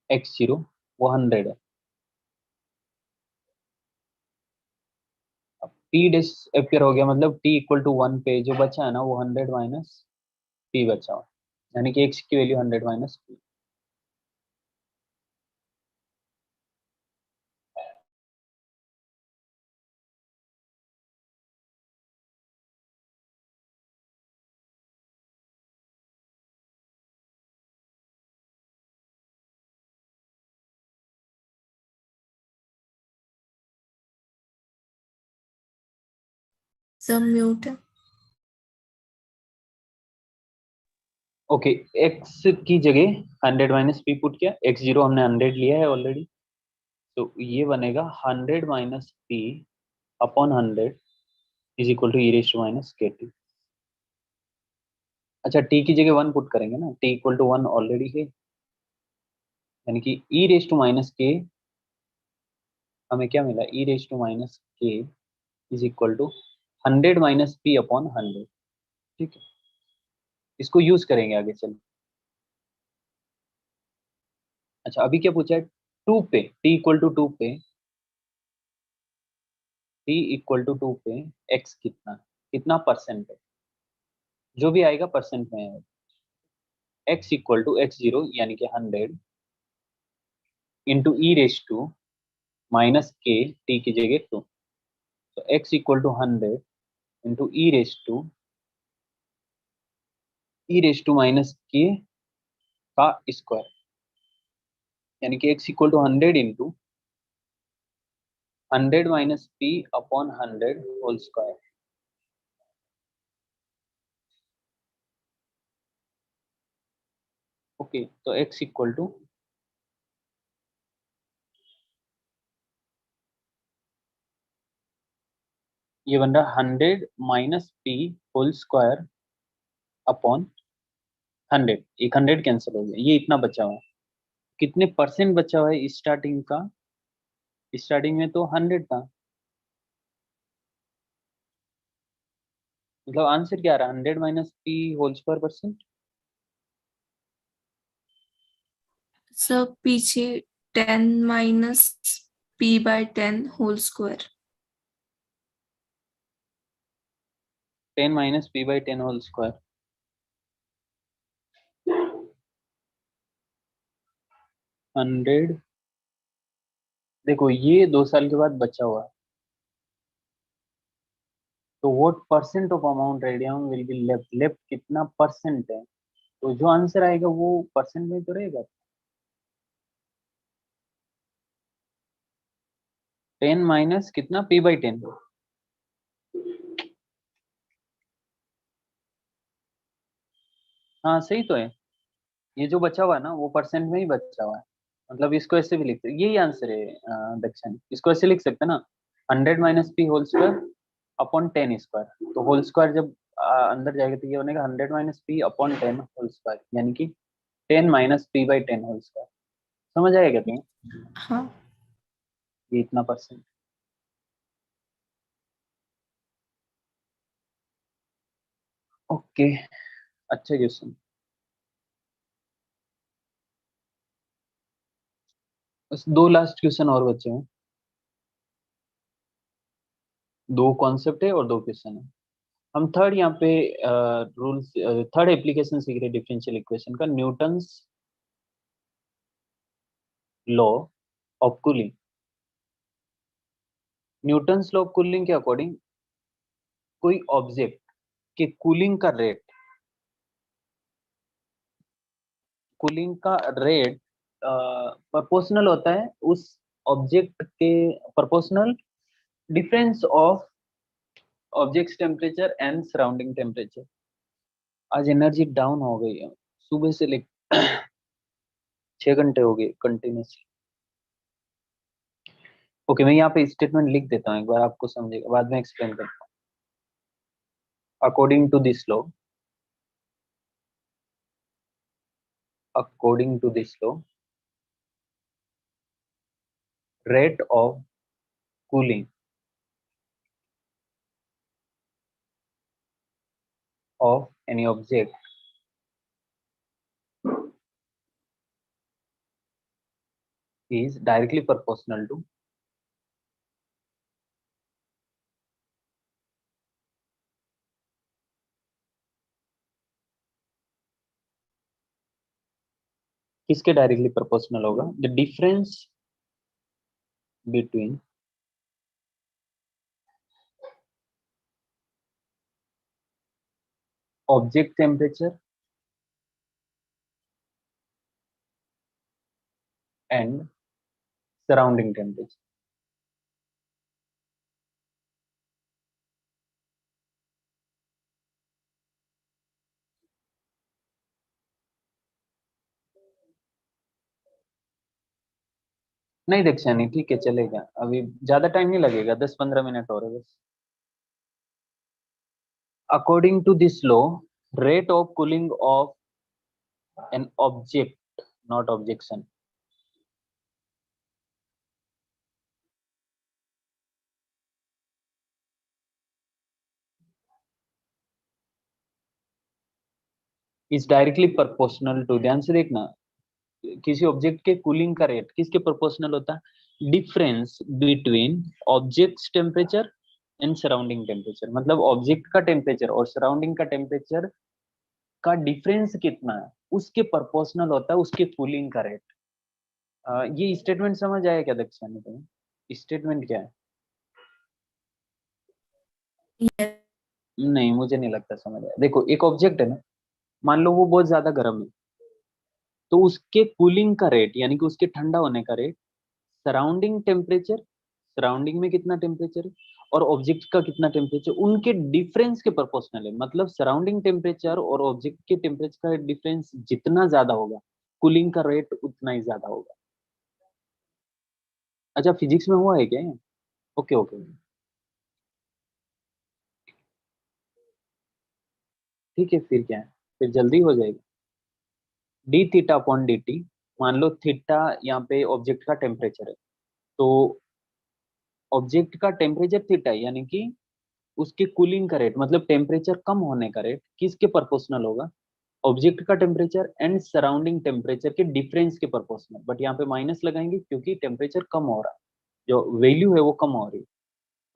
x0 वो 100 है, टी डिसअपियर हो गया, मतलब टी इक्वल टू 1 पे जो बचा है ना वो 100 माइनस पी बचा हुआ, यानी कि एक्स की वैल्यू 100 माइनस पी। सब म्यूट है। ओके, एक्स की जगह 100 माइनस पी पुट किया, एक्स जीरो हमने 100 लिया है ऑलरेडी, तो ये बनेगा 100 minus p upon 100 is equal to e raise to minus के टी। अच्छा, टी की जगह 1 पुट करेंगे ना, टी इक्वल टू 1 ऑलरेडी है, यानी कि ई रेस टू माइनस के, हमें क्या मिला, e raise to minus k is equal to 100 minus p upon 100। ठीक है, इसको यूज करेंगे आगे चल। अच्छा, अभी क्या पूछा है, 2 पे, टी इक्वल टू 2 पे, टी इक्वल टू 2 पे एक्स कितना, कितना परसेंट है, जो भी आएगा परसेंट में है। X equal to x zero यानी कि 100 into e raise to minus के, टी की जगह 2, तो x equal to 100 into e raise to minus k का स्क्वायर, यानी कि x equal to 100 into 100 minus p upon 100 whole square. Okay, तो एक्स इक्वल टू, ये बन रहा 100 minus p whole square upon 100, एक 100 कैंसिल हो गया, ये इतना बचा हुआ है। कितने परसेंट बचा हुआ है स्टार्टिंग का, स्टार्टिंग में तो 100 था, मतलब आंसर क्या आ रहा है, 100 minus p whole square percent. सब पीछे 10 - p/10 whole square. 10 minus p by 10 whole square, 100, देखो ये 2 साल के बाद बचा हुआ है, तो what percent of amount radium will be left, left कितना परसेंट है, तो जो आंसर आएगा वो परसेंट में तो रहेगा। 10 माइनस कितना, पी बाई 10, हाँ सही तो है, ये जो बचा हुआ है ना वो परसेंट में ही बचा हुआ है, मतलब इसको ऐसे भी लिखते, यही आंसर है दक्षिण, इसको ऐसे लिख सकते हैं ना, 100 minus p whole square upon 10 square, तो होल स्क्वायर जब अंदर जाएगा तो ये बनेगा 100 minus p upon 10 whole square, यानी कि 10 minus p by 10 whole square. समझ आएगा तुम्हें, हाँ। ये इतना परसेंट। ओके, अच्छा क्वेश्चन, बस 2 लास्ट क्वेश्चन और बचे हैं, 2 कॉन्सेप्ट है और 2 क्वेश्चन है। हम थर्ड यहाँ पे रूल्स, थर्ड एप्लीकेशन सीख रहे डिफरेंशियल इक्वेशन का, Newton's law of cooling. Newton's law of cooling के अकॉर्डिंग कोई ऑब्जेक्ट के कूलिंग का रेट प्रोपोर्शनल होता है उस ऑब्जेक्ट के, proportional difference of object temperature and surrounding temperature. आज एनर्जी डाउन हो गई है, सुबह से ले 6 घंटे हो गए कंटिन्यूसली। ओके, मैं यहाँ पे स्टेटमेंट लिख देता हूँ, एक बार आपको समझेगा, बाद में एक्सप्लेन करता हूँ। According to this law, according to this law, rate of cooling of any object is directly proportional to किसके डायरेक्टली प्रोपोर्शनल होगा? The difference between object temperature and surrounding temperature. नहीं दीक्षानी, ठीक है चलेगा, अभी ज्यादा टाइम नहीं लगेगा, 10-15 मिनट और है बस। According to this law, rate of cooling of an object, not objection, is directly proportional to, ध्यान से देखना, किसी ऑब्जेक्ट के कूलिंग का रेट किसके प्रोपोर्शनल होता है? Difference between objects temperature and surrounding temperature. मतलब ऑब्जेक्ट का टेम्परेचर और सराउंडिंग का टेम्परेचर का डिफरेंस कितना है, उसके प्रोपोर्शनल होता है उसके कूलिंग का रेट। ये स्टेटमेंट समझ आया क्या दक्षानी तुम्हें? स्टेटमेंट क्या है? Yes. नहीं, मुझे नहीं लगता समझ आया। देखो, एक ऑब्जेक्ट है ना, मान लो वो बहुत ज्यादा गर्म है, तो उसके कूलिंग का रेट यानी कि उसके ठंडा होने का रेट सराउंडिंग टेम्परेचर, सराउंडिंग में कितना टेम्परेचर है और ऑब्जेक्ट का कितना टेम्परेचर, उनके डिफरेंस के प्रोपोर्शनल है। मतलब सराउंडिंग टेम्परेचर और ऑब्जेक्ट के टेम्परेचर का डिफरेंस जितना ज्यादा होगा, कूलिंग का रेट उतना ही ज्यादा होगा। अच्छा, फिजिक्स में हुआ है क्या? ओके ओके, ठीक है, फिर क्या है, फिर जल्दी हो जाएगा। D theta upon D T, मान लो थीटा यहाँ पे ऑब्जेक्ट का टेम्परेचर है, तो ऑब्जेक्ट का टेम्परेचर थीटा है, यानी कि उसके कूलिंग का रेट मतलब टेम्परेचर कम होने का रेट किसके प्रोपोर्शनल होगा? ऑब्जेक्ट का टेम्परेचर एंड सराउंडिंग टेम्परेचर के डिफरेंस के प्रोपोर्शनल। बट यहाँ पे माइनस लगाएंगे क्योंकि टेम्परेचर कम हो रहा है, जो वैल्यू है वो कम हो रही है,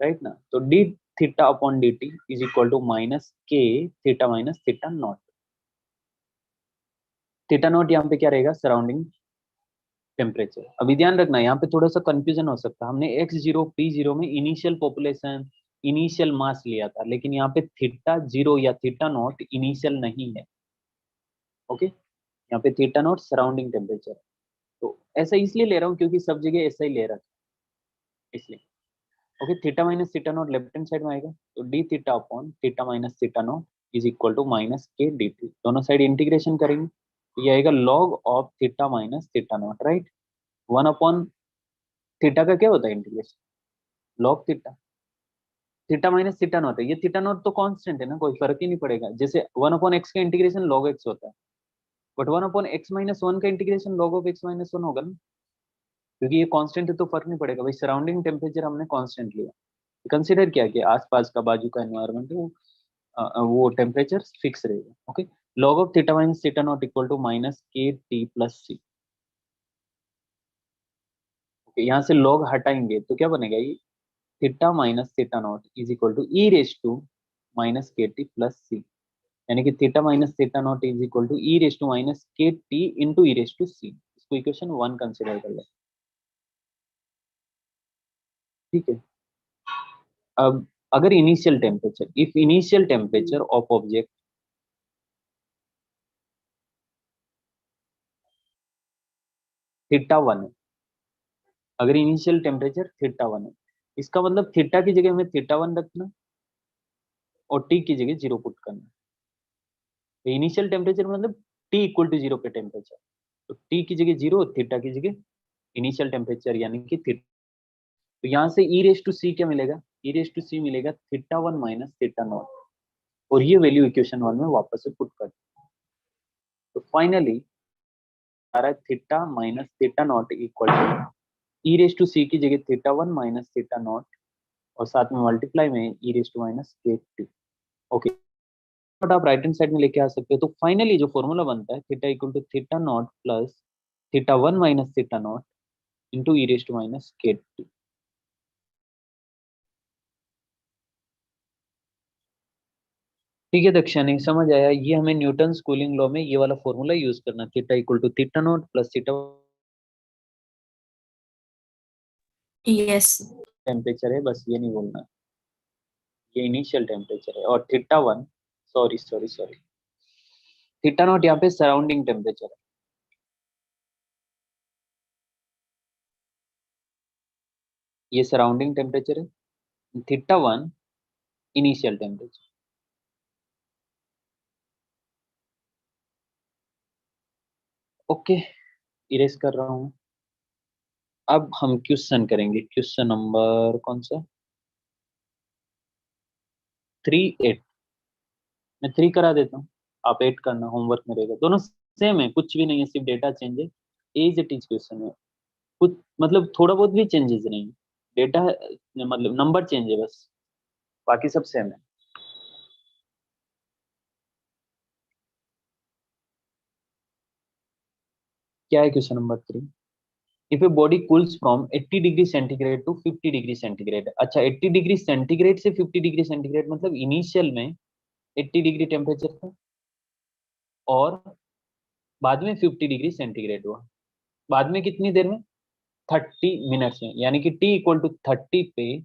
राइट ना? तो D theta upon D T is equal to minus K theta minus theta naught. Theta naught यहाँ पे क्या रहेगा? Surrounding temperature. अभी ध्यान रखना, यहाँ पे थोड़ा सा कंफ्यूजन हो सकता है। हमने x0 p0 में इनिशियल पॉपुलेशन इनिशियल मास लिया था, लेकिन यहाँ पे थीटा जीरो या थीटा नॉट इनिशियल नहीं है। ओके, यहाँ पे थीटा नॉट सराउंडिंग टेम्परेचर। तो ऐसा इसलिए ले रहा हूँ क्योंकि सब जगह ऐसा ही ले रहा है, इसलिए। Okay, theta minus theta naught left hand side में आएगा, तो D theta upon theta minus theta naught is equal to minus k d t. दोनों साइड इंटीग्रेशन करेंगे तो ये आएगा log of theta minus theta naught, right? 1 upon theta का क्या होता है integration? Log theta. Theta minus theta naught है, ये थीटा नॉट तो कांस्टेंट है ना, कोई फर्क ही नहीं पड़ेगा। जैसे 1 अपॉन एक्स का इंटीग्रेशन लॉग एक्स होता है, बट 1 अपॉन x-1 का इंटीग्रेशन log ऑफ x-1 होगा ना, क्योंकि ये कांस्टेंट है तो फर्क नहीं पड़ेगा भाई। सराउंडिंग टेम्परेचर हमने कांस्टेंट लिया, कंसीडर किया कि आसपास का बाजू का एनवायरनमेंट है वो टेम्परेचर फिक्स रहेगा। Okay, log of theta minus theta naught equal to minus के टी प्लस सी। ओके, यहाँ से log हटाएंगे तो क्या बनेगा? ये theta minus theta naught is equal to e raise to minus के टी प्लस सी, यानी कि theta minus theta naught is equal to e raise to minus के T into e raise to C. इसको equation 1 consider कर ले, ठीक है। अब अगर initial temperature, if initial temperature of object theta 1 है, अगर इनिशियल टेम्परेचर थीटा 1 है, इसका मतलब थीटा की जगह हमें थीटा 1 रखना और टी की जगह 0 पुट करना। तो इनिशियल टेम्परेचर मतलब टी इक्वल टू 0 पे टेम्परेचर, तो टी की जगह 0, थीटा की जगह इनिशियल टेम्परेचर यानी कि थीटा। तो यहाँ से ई रेस टू सी क्या मिलेगा? ई रेस टू सी मिलेगा थीटा 1 माइनस थीटा नॉट, और ये वैल्यू इक्वेशन 1 में वापस से पुट कर। तो फाइनली आ रहा है theta minus theta naught equal to e raise to C की जगह थीटा 1 माइनस थीटा नॉट और साथ में मल्टीप्लाई में ई रेस टू माइनस के टी। ओके, नॉट आप राइट हैंड साइड में लेके आ सकते हो। तो फाइनली जो फॉर्मूला बनता है theta equal to theta naught plus theta 1 minus theta naught into e raise to minus के टी। ठीक है दक्षिणी, समझ आया। ये हमें न्यूटन कूलिंग लॉ में ये वाला फॉर्मूला यूज करना, theta equal to theta naught plus theta yes. Temperature है, बस ये नहीं बोलना, ये इनिशियल टेम्परेचर है। और theta one, sorry sorry sorry, theta naught यहाँ पे सराउंडिंग टेम्परेचर है, ये सराउंडिंग टेम्परेचर है। Theta one initial temperature. Okay, erase कर रहा हूँ। अब हम क्वेश्चन करेंगे, क्वेश्चन नंबर कौन सा, 3 8। मैं 3 करा देता हूँ, आप 8 करना, होमवर्क में रहेगा। दोनों सेम है, कुछ भी नहीं है, सिर्फ डेटा चेंज है। एज इट इज क्वेश्चन है, कुछ मतलब थोड़ा बहुत भी चेंजेस नहीं है, डेटा मतलब नंबर चेंज है बस, बाकी सब सेम है। क्या है question number 3? If a body cools from 80 degree centigrade to 50 degree centigrade. अच्छा, 80 डिग्री सेंटीग्रेड से 50 डिग्री सेंटीग्रेड मतलब इनिशियल में 80 डिग्री टेम्परेचर था और बाद में 50 डिग्री सेंटीग्रेड हुआ। बाद में कितनी देर में? 30 मिनट्स में, यानी कि टी इक्वल टू 30 पे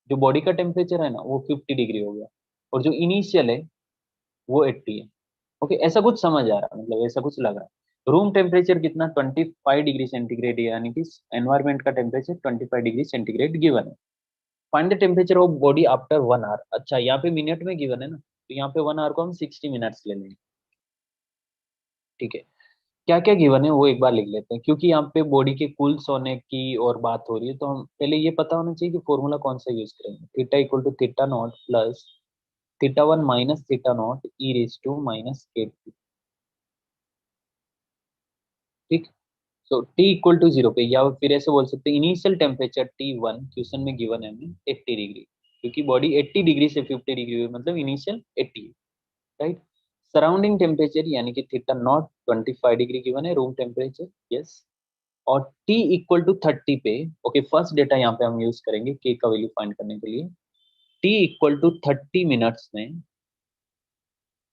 जो बॉडी का टेम्परेचर है ना वो 50 डिग्री हो गया, और जो इनिशियल है वो 80 है। ओके, ऐसा कुछ समझ आ रहा है, मतलब ऐसा कुछ लग रहा है। रूम टेम्परेचर कितना? 25 डिग्री सेंटीग्रेड, यानी कि एनवायरमेंट का टेम्परेचर 25 डिग्री सेंटीग्रेड गिवन है। Find the temperature of body after 1 hour. अच्छा, यहाँ पे मिनट में गिवन है ना, तो यहाँ पे 1 आवर को हम 60 मिनट्स ले लेंगे। ठीक है, क्या क्या गिवन है वो एक बार लिख लेते हैं, क्योंकि यहाँ पे बॉडी के कूल्स होने की और बात हो रही है, तो हम पहले ये पता होना चाहिए कि फॉर्मूला कौन सा यूज करेंगे। Theta equal to theta naught plus theta one minus theta naught e raise to minus के टी। ठीक, तो टी इक्वल टू 0 पे, या फिर ऐसे बोल सकते हैं इनिशियल टेम्परेचर T1 क्वेश्चन में गिवन है हमें 80 डिग्री, क्योंकि बॉडी 80 डिग्री से 50 डिग्री हुई, मतलब इनिशियल 80, राइट। सराउंडिंग टेम्परेचर यानी कि थीटा नॉट 25 डिग्री गिवन है, रूम टेम्परेचर, यस। और t इक्वल टू 30 पे, ओके, फर्स्ट डेटा यहाँ पे हम यूज करेंगे k का वैल्यू फाइंड करने के लिए। t इक्वल टू 30 मिनट्स में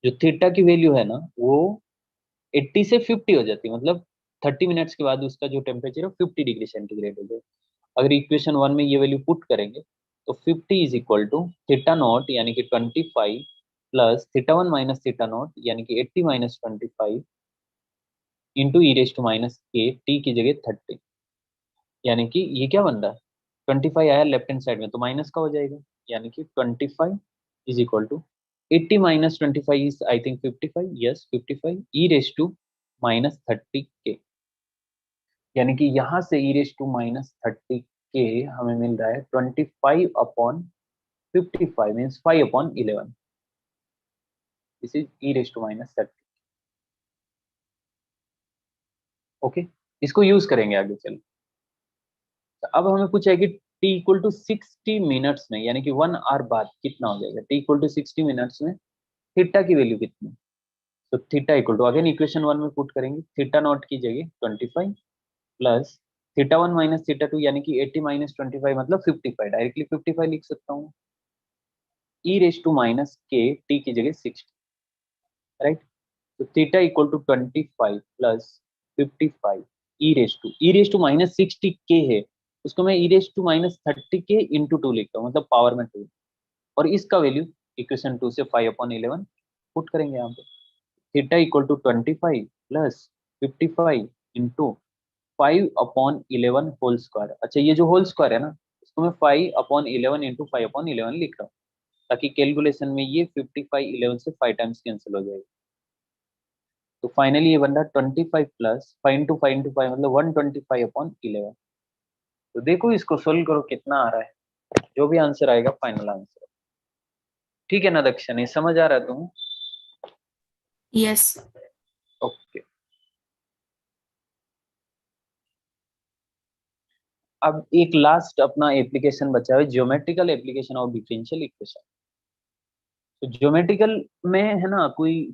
जो थीटा की वैल्यू है ना वो 80 से 50 हो जाती है, मतलब 30 मिनट्स के बाद उसका जो टेम्परेचर है 50 डिग्री सेंटीग्रेड हो जाए। अगर इक्वेशन 1 में ये वैल्यू पुट करेंगे तो 50 is equal to theta naught यानी कि 25 plus theta one minus theta naught यानी कि 80 minus 25 into e raise to minus के, टी की जगह 30, यानी कि ये क्या बन रहा है, 25 आया लेफ्ट हैंड साइड में तो माइनस का हो जाएगा, यानी कि 25 is equal to 80 minus 25 is I think 55, yes 55 e raise to minus 30 k, यानी कि यहाँ से ई रेज टू माइनस 30 के हमें मिल रहा है 25 upon 55 means 5/11, this is e raise to minus 30। Okay, इसको यूज करेंगे आगे चल। अब हमें पूछा है कि t इक्वल टू 60 मिनट्स में, यानी कि 1 आवर बाद कितना हो जाएगा। t इक्वल टू 60 मिनट्स में थीटा की वैल्यू कितनी, तो theta equal to again equation 1 में पुट करेंगे, थीटा नॉट की जगह 25 plus theta one minus theta two यानी कि 80 माइनस 25 मतलब 55, डायरेक्टली 55 लिख सकता हूँ, ई रेज टू माइनस के टी की जगह 60, राइट। तो theta equal to 25 plus 55 e raise to minus 60 k है, उसको मैं ई रेज टू माइनस 30 के इंटू 2 लिखता हूँ, मतलब पावर में 2, और इसका वैल्यू इक्वेशन 2 से 5/11 पुट करेंगे यहाँ पे। Theta equal to 25 plus 55 into 5/11 whole square. अच्छा, ये जो होल स्क्वायर है ना इसको मैं 5/11 इंटू 5/11 लिख रहा हूँ, ताकि कैलकुलेशन में ये 55 11 से 5 टाइम्स कैंसिल हो जाएगा। तो फाइनली ये बन रहा 25 प्लस 5 इंटू 5 मतलब 125/11। तो देखो इसको सोल्व करो कितना आ रहा है, जो भी आंसर आएगा फाइनल आंसर। ठीक है ना दक्षिणी, समझ आ रहा है तुम्हें? यस। ओके, अब एक लास्ट अपना एप्लीकेशन बचा है, geometrical application of differential equation. तो ज्योमेट्रिकल में है ना कोई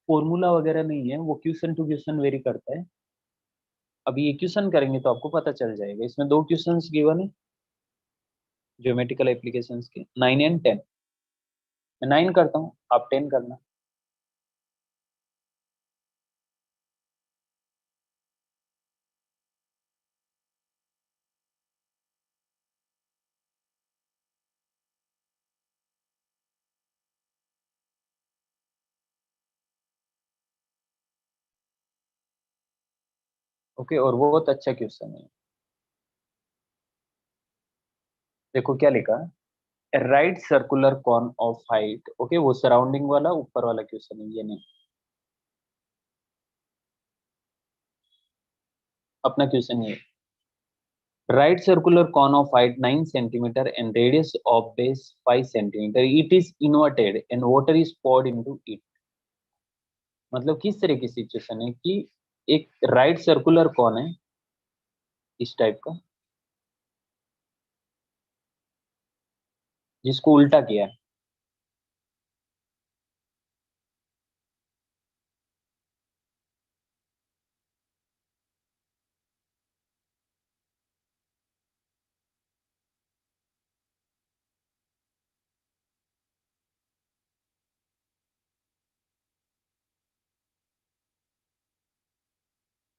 फॉर्मूला वगैरह नहीं है, वो क्वेश्चन टू क्वेश्चन वेरी करता है। अभी ये क्वेश्चन करेंगे तो आपको पता चल जाएगा, इसमें 2 क्वेश्चंस गिवन है ज्योमेट्रिकल एप्लीकेशंस के, 9 एंड 10। मैं 9 करता हूँ, आप 10 करना। ओके, और वो बहुत अच्छा क्वेश्चन है। देखो क्या लिखा, right circular cone of height. Okay, वो सराउंडिंग वाला ऊपर वाला क्वेश्चन है, ये नहीं। अपना क्वेश्चन ये, right circular cone of height 9 centimeter and radius of base 5 centimeter. It is inverted and water is poured into it. मतलब किस तरह की सिचुएशन है कि एक राइट सर्कुलर कॉन है इस टाइप का, जिसको उल्टा किया है।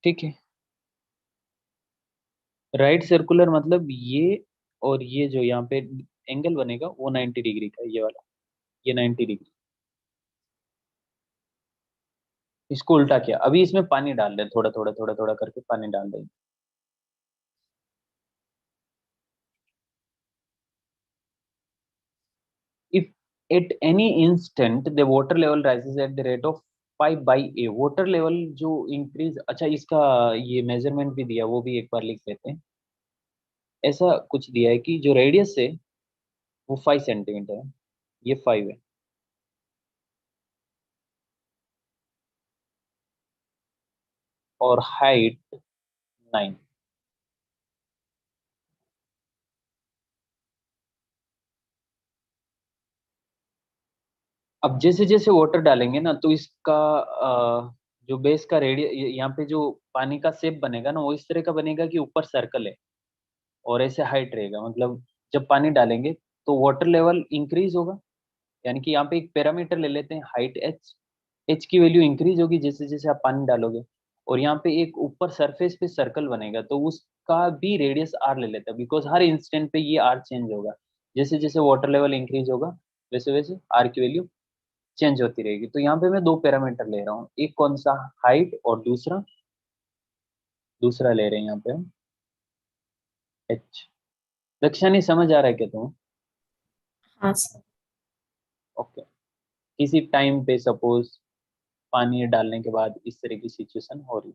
ठीक है, राइट सर्कुलर मतलब ये, और ये जो यहाँ पे एंगल बनेगा वो 90 डिग्री का, ये वाला, ये 90 डिग्री। इसको उल्टा किया। अभी इसमें पानी डाल रहे हैं, थोड़ा थोड़ा थोड़ा थोड़ा करके पानी डाल रहे हैं। If at any instant the water level rises at the rate of 5 by a, water level जो इंक्रीज, अच्छा इसका ये मेजरमेंट भी दिया, वो भी एक बार लिख लेते हैं। ऐसा कुछ दिया है कि जो रेडियस है वो 5 सेंटीमीटर है, ये 5 है, और हाइट 9। अब जैसे जैसे वाटर डालेंगे ना, तो इसका जो बेस का रेडियस, यहाँ पे जो पानी का शेप बनेगा ना, वो इस तरह का बनेगा कि ऊपर सर्कल है और ऐसे हाइट रहेगा। मतलब जब पानी डालेंगे तो वाटर लेवल इंक्रीज होगा, यानी कि यहाँ पे एक पैरामीटर ले लेते हैं हाइट एच। एच की वैल्यू इंक्रीज होगी जैसे जैसे आप पानी डालोगे, और यहाँ पे एक ऊपर सरफेस पे सर्कल बनेगा, तो उसका भी रेडियस आर ले लेते हैं, बिकॉज हर इंस्टेंट पे ये आर चेंज होगा। जैसे जैसे वाटर लेवल इंक्रीज होगा वैसे वैसे आर की वैल्यू चेंज होती रहेगी। तो यहाँ पे मैं दो पैरामीटर ले रहा हूँ, एक कौन सा, हाइट, और दूसरा दूसरा ले रहे हैं यहाँ पे हम एच। लक्ष्य नहीं समझ आ रहा है क्या तुम्हें? हाँ सर। ओके, किसी टाइम पे सपोज पानी डालने के बाद इस तरह की सिचुएशन हो रही,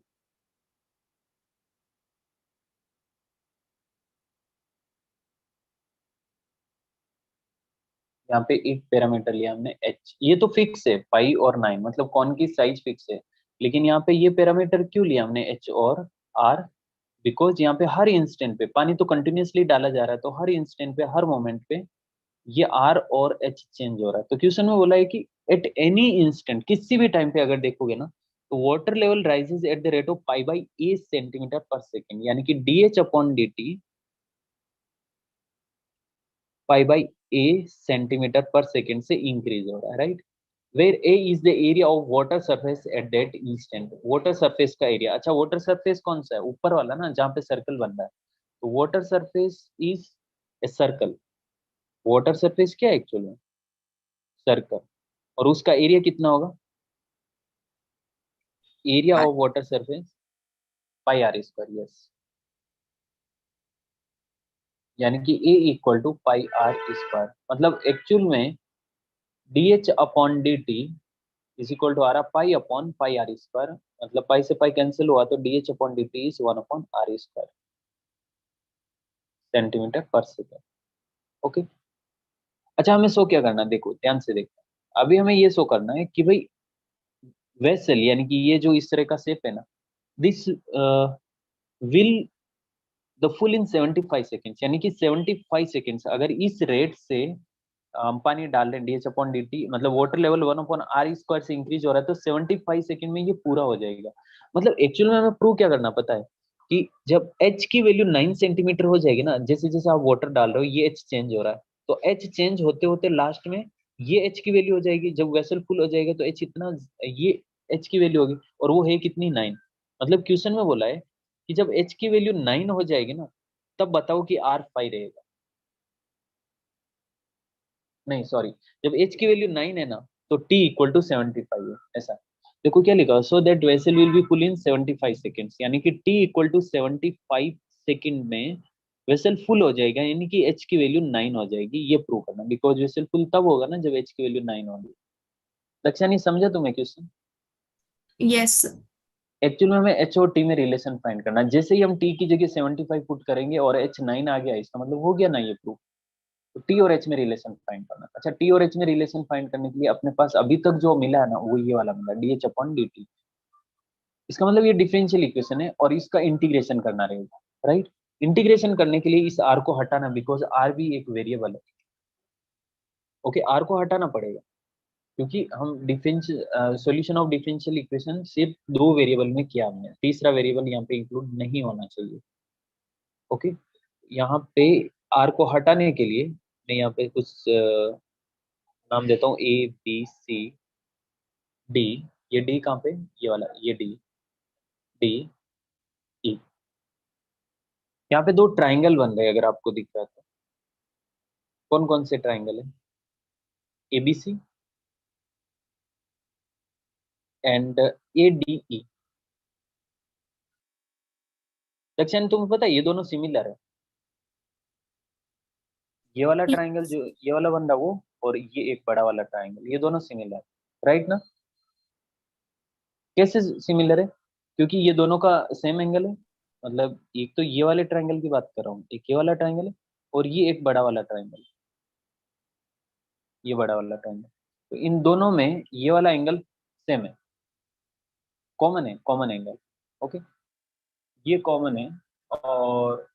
यहाँ पे एक पैरामीटर लिया हमने एच, ये तो फिक्स है, पाई और 9, मतलब कौन की साइज फिक्स है। लेकिन यहाँ पे ये पैरामीटर क्यों लिया हमने एच और आर? बिकॉज यहाँ पे हर इंस्टेंट पे पानी तो कंटिन्यूअसली डाला जा रहा है, तो हर इंस्टेंट पे हर मोमेंट पे ये आर और एच चेंज हो रहा है। तो क्वेश्चन में बोला है कि एट एनी इंस्टेंट, किसी भी टाइम पे अगर देखोगे ना, तो water level rises at the rate of pi by a centimetre per second, यानी कि d H upon D t pi by a centimetre per second से इंक्रीज हो रहा है, right. Where a is the area of water surface at that instant, water surface का area. अच्छा, water surface कौन सा है? ऊपर वाला ना, जहाँ पे सर्कल बन रहा है। तो water surface is a circle. Water surface क्या है एक्चुअली? सर्कल। और उसका एरिया कितना होगा? Area of water surface pi R square, yes. यानी कि A equal to pi R square, मतलब एक्चुअल में D H upon D T is equal to आ रहा pi upon pi R square. मतलब पाई से पाई कैंसिल हुआ, तो D H upon D T is 1 upon r square centimetre per second. Okay. अच्छा, हमें शो क्या करना है? देखो ध्यान से देखो, अभी हमें ये शो करना है कि भाई वेसल, यानी कि ये जो इस तरह का शेप है ना, this will the full in 75 seconds, यानी कि 75 सेकेंड्स अगर इस रेट से हम पानी डाल रहे हैं, डीएच अपॉन डी टी, मतलब water level 1 upon r square से इंक्रीज हो रहा है, तो 75 सेकेंड में ये पूरा हो जाएगा। मतलब एक्चुअल में हमें प्रूव क्या करना पता है, कि जब एच की वैल्यू 9 सेंटीमीटर हो जाएगी ना, जैसे जैसे आप वाटर डाल रहे हो ये एच चेंज हो रहा है, तो एच चेंज होते होते लास्ट में ये एच की वैल्यू हो जाएगी। जब वेसल फुल हो जाएगा तो एच इतना, ये एच की वैल्यू होगी, और वो है कितनी, 9। मतलब क्वेश्चन में बोला है कि जब एच की वैल्यू 9 हो जाएगी ना, तब बताओ कि आर 5 रहेगा। नहीं सॉरी, जब एच की वैल्यू 9 है ना, तो टी इक्वल टू 75 है, ऐसा। देखो क्या लिखा, so that vessel will be full in 75 seconds, यानी कि t इक्वल टू 75 सेकेंड में वेसल फुल हो जाएगा, यानी कि h की वैल्यू 9 हो जाएगी, ये प्रूव करना, बिकॉज वेसल फुल तब होगा ना जब h की वैल्यू 9 होगी। लक्ष्य नहीं समझा तुम्हें क्वेश्चन? यस। एक्चुअल में हमें h और t में रिलेशन फाइंड करना है। जैसे ही हम t की जगह 75 पुट करेंगे और h 9 आ गया, इसका मतलब हो गया ना ये प्रूफ। तो t और h में रिलेशन फाइंड करना। अच्छा, t और h में रिलेशन फाइंड करने के लिए अपने पास अभी तक जो मिला है ना, वो ये वाला मिला, dh अपॉन dt। इसका मतलब ये डिफरेंशियल इक्वेशन है और इसका इंटीग्रेशन करना रहेगा, राइट। इंटीग्रेशन करने के लिए इस r को हटाना, बिकॉज r भी एक वेरिएबल है। ओके, r को हटाना पड़ेगा, क्योंकि हम difference solution of differential equation सिर्फ दो वेरिएबल में किया हमने, तीसरा वेरिएबल यहाँ पे इंक्लूड नहीं होना चाहिए। ओके, यहाँ पे r को हटाने के लिए मैं यहाँ पे कुछ नाम देता हूँ, ए बी सी डी। ये डी कहाँ पे, ये वाला, ये डी, डी ई। यहाँ पे दो ट्राइंगल बन रहे हैं, अगर आपको दिख रहा है तो। कौन कौन से ट्राइंगल है? A B C and A D E. Lakshya तुम्हें पता है ये दोनों सिमिलर है। ये वाला ट्राइंगल जो ये वाला बन रहा वो, और ये एक बड़ा वाला ट्राइंगल, ये दोनों सिमिलर, राइट ना? कैसे सिमिलर है? क्योंकि ये दोनों का सेम एंगल है। मतलब एक तो ये वाले ट्राइंगल की बात कर रहा हूँ, एक ये वाला ट्राइंगल है, और ये एक बड़ा वाला ट्राइंगल, ये बड़ा वाला ट्राइंगल। तो इन दोनों में ये वाला एंगल सेम है, कॉमन है, कॉमन एंगल। ओके, ये कॉमन है, और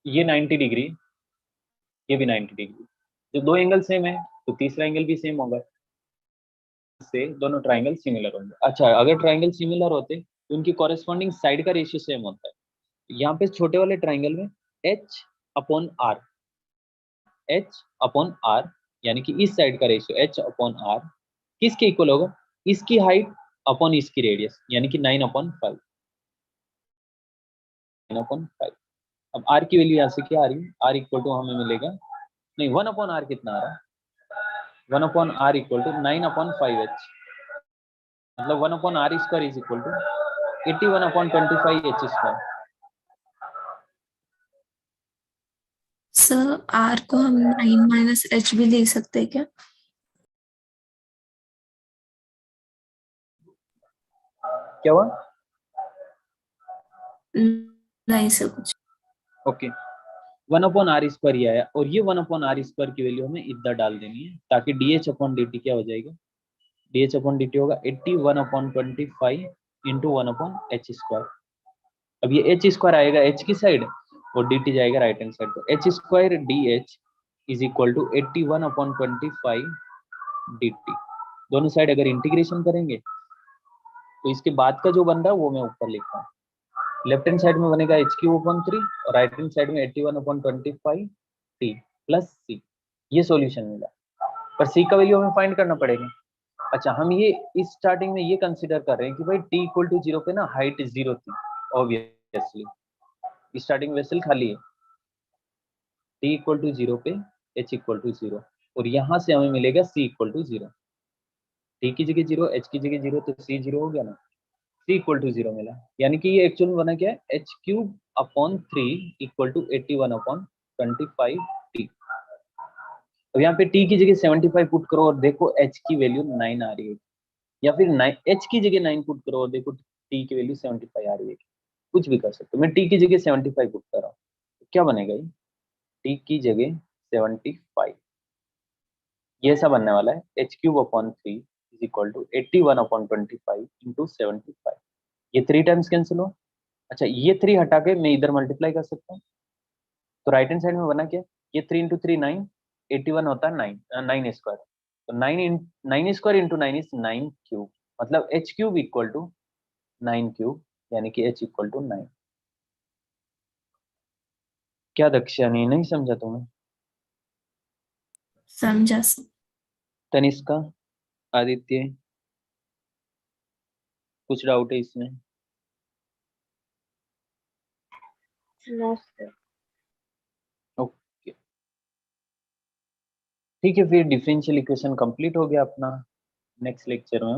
ये 90 डिग्री, ये भी 90 डिग्री। जो दो एंगल सेम है तो तीसरा एंगल भी सेम होगा, से दोनों ट्राइंगल सिमिलर होंगे। अच्छा, अगर ट्राइंगल सिमिलर होते तो उनकी कॉरेस्पॉन्डिंग साइड का रेशियो सेम होता है। यहाँ पे छोटे वाले ट्राइंगल में h upon r, h upon r, यानी कि इस साइड का रेशियो h अपॉन आर किसके इक्वल होगा? इसकी हाइट अपॉन इसकी रेडियस, यानी कि 9 अपॉन 5, 9 अपॉन 5। अब r की वैल्यू यहाँ से क्या आ रही है? r इक्वल टू हमें मिलेगा, नहीं 1 अपॉन r कितना आ रहा है? 1 upon r equal to 9 upon 5h, मतलब 1 upon r square is equal to 81 upon 25h square. Sir r को हम 9 माइनस एच भी ले सकते हैं क्या? क्या हुआ? नहीं सर, कुछ। ओके, 1 अपॉन आर स्क्वायर ये आया, और ये 1 अपॉन आर स्क्वायर की वैल्यू हमें इधर डाल देनी है, ताकि d H upon D t क्या हो जाएगा? D H upon D t होगा 81 upon 25 into 1 upon h square. अब ये एच स्क्वायर आएगा एच की साइड, और डी टी जाएगा राइट हैंड साइड, तो h square d h is equal to 81 upon 25 d t. दोनों साइड अगर इंटीग्रेशन करेंगे तो इसके बाद का जो बन रहा है वो मैं ऊपर लिख रहा हूँ। लेफ्ट हैंड साइड में बनेगा एच क्यूब अपॉन 3, और राइट हैंड साइड में 81 अपॉन 25 टी प्लस सी। ये सॉल्यूशन मिला, पर सी का वैल्यू हमें फाइंड करना पड़ेगा। अच्छा, हम ये इस स्टार्टिंग में ये कंसीडर कर रहे हैं कि भाई टी इक्वल टू 0 पे ना हाइट 0 थी, ऑब्वियसली स्टार्टिंग वेसल खाली है। टी इक्वल टू 0 पे एच इक्वल टू 0, और यहाँ से हमें मिलेगा सी इक्वल टू 0। टी की जगह 0, एच की जगह 0, तो सी 0 हो गया ना। सी इक्वल टू 0 मिला, यानी कि ये एक्चुअल में बना क्या है? H cube upon 3 equal to 81 upon 25 t. अब यहाँ पे टी की जगह 75 पुट करो और देखो एच की वैल्यू 9 आ रही है, या फिर 9 एच की जगह 9 पुट करो और देखो टी की वैल्यू 75 आ रही है। कुछ भी कर सकते हो, मैं टी की जगह 75 पुट कर रहा हूँ, तो क्या बनेगा ये? टी की जगह 75, ये ऐसा बनने वाला है h cube upon 3 is equal to 81 upon 25 into 75। ये 3 टाइम्स कैंसिल हो। अच्छा, ये 3 हटा के मैं इधर मल्टीप्लाई कर सकता हूँ, तो राइट हैंड साइड में बना क्या? ये 3 इंटू 3 9, 81 होता है 9, 9 स्क्वायर, तो 9 स्क्वायर इंटू 9 इज 9 क्यूब, मतलब h cube equal to 9 cube, यानी कि एच इक्वल टू 9। क्या दक्षा नहीं समझा तुम्हें? समझा सर। तनिष्का, आदित्य, कुछ डाउट है इसमें? No sir. ओके, ठीक है, फिर डिफरेंशियल इक्वेशन कंप्लीट हो गया अपना। नेक्स्ट लेक्चर में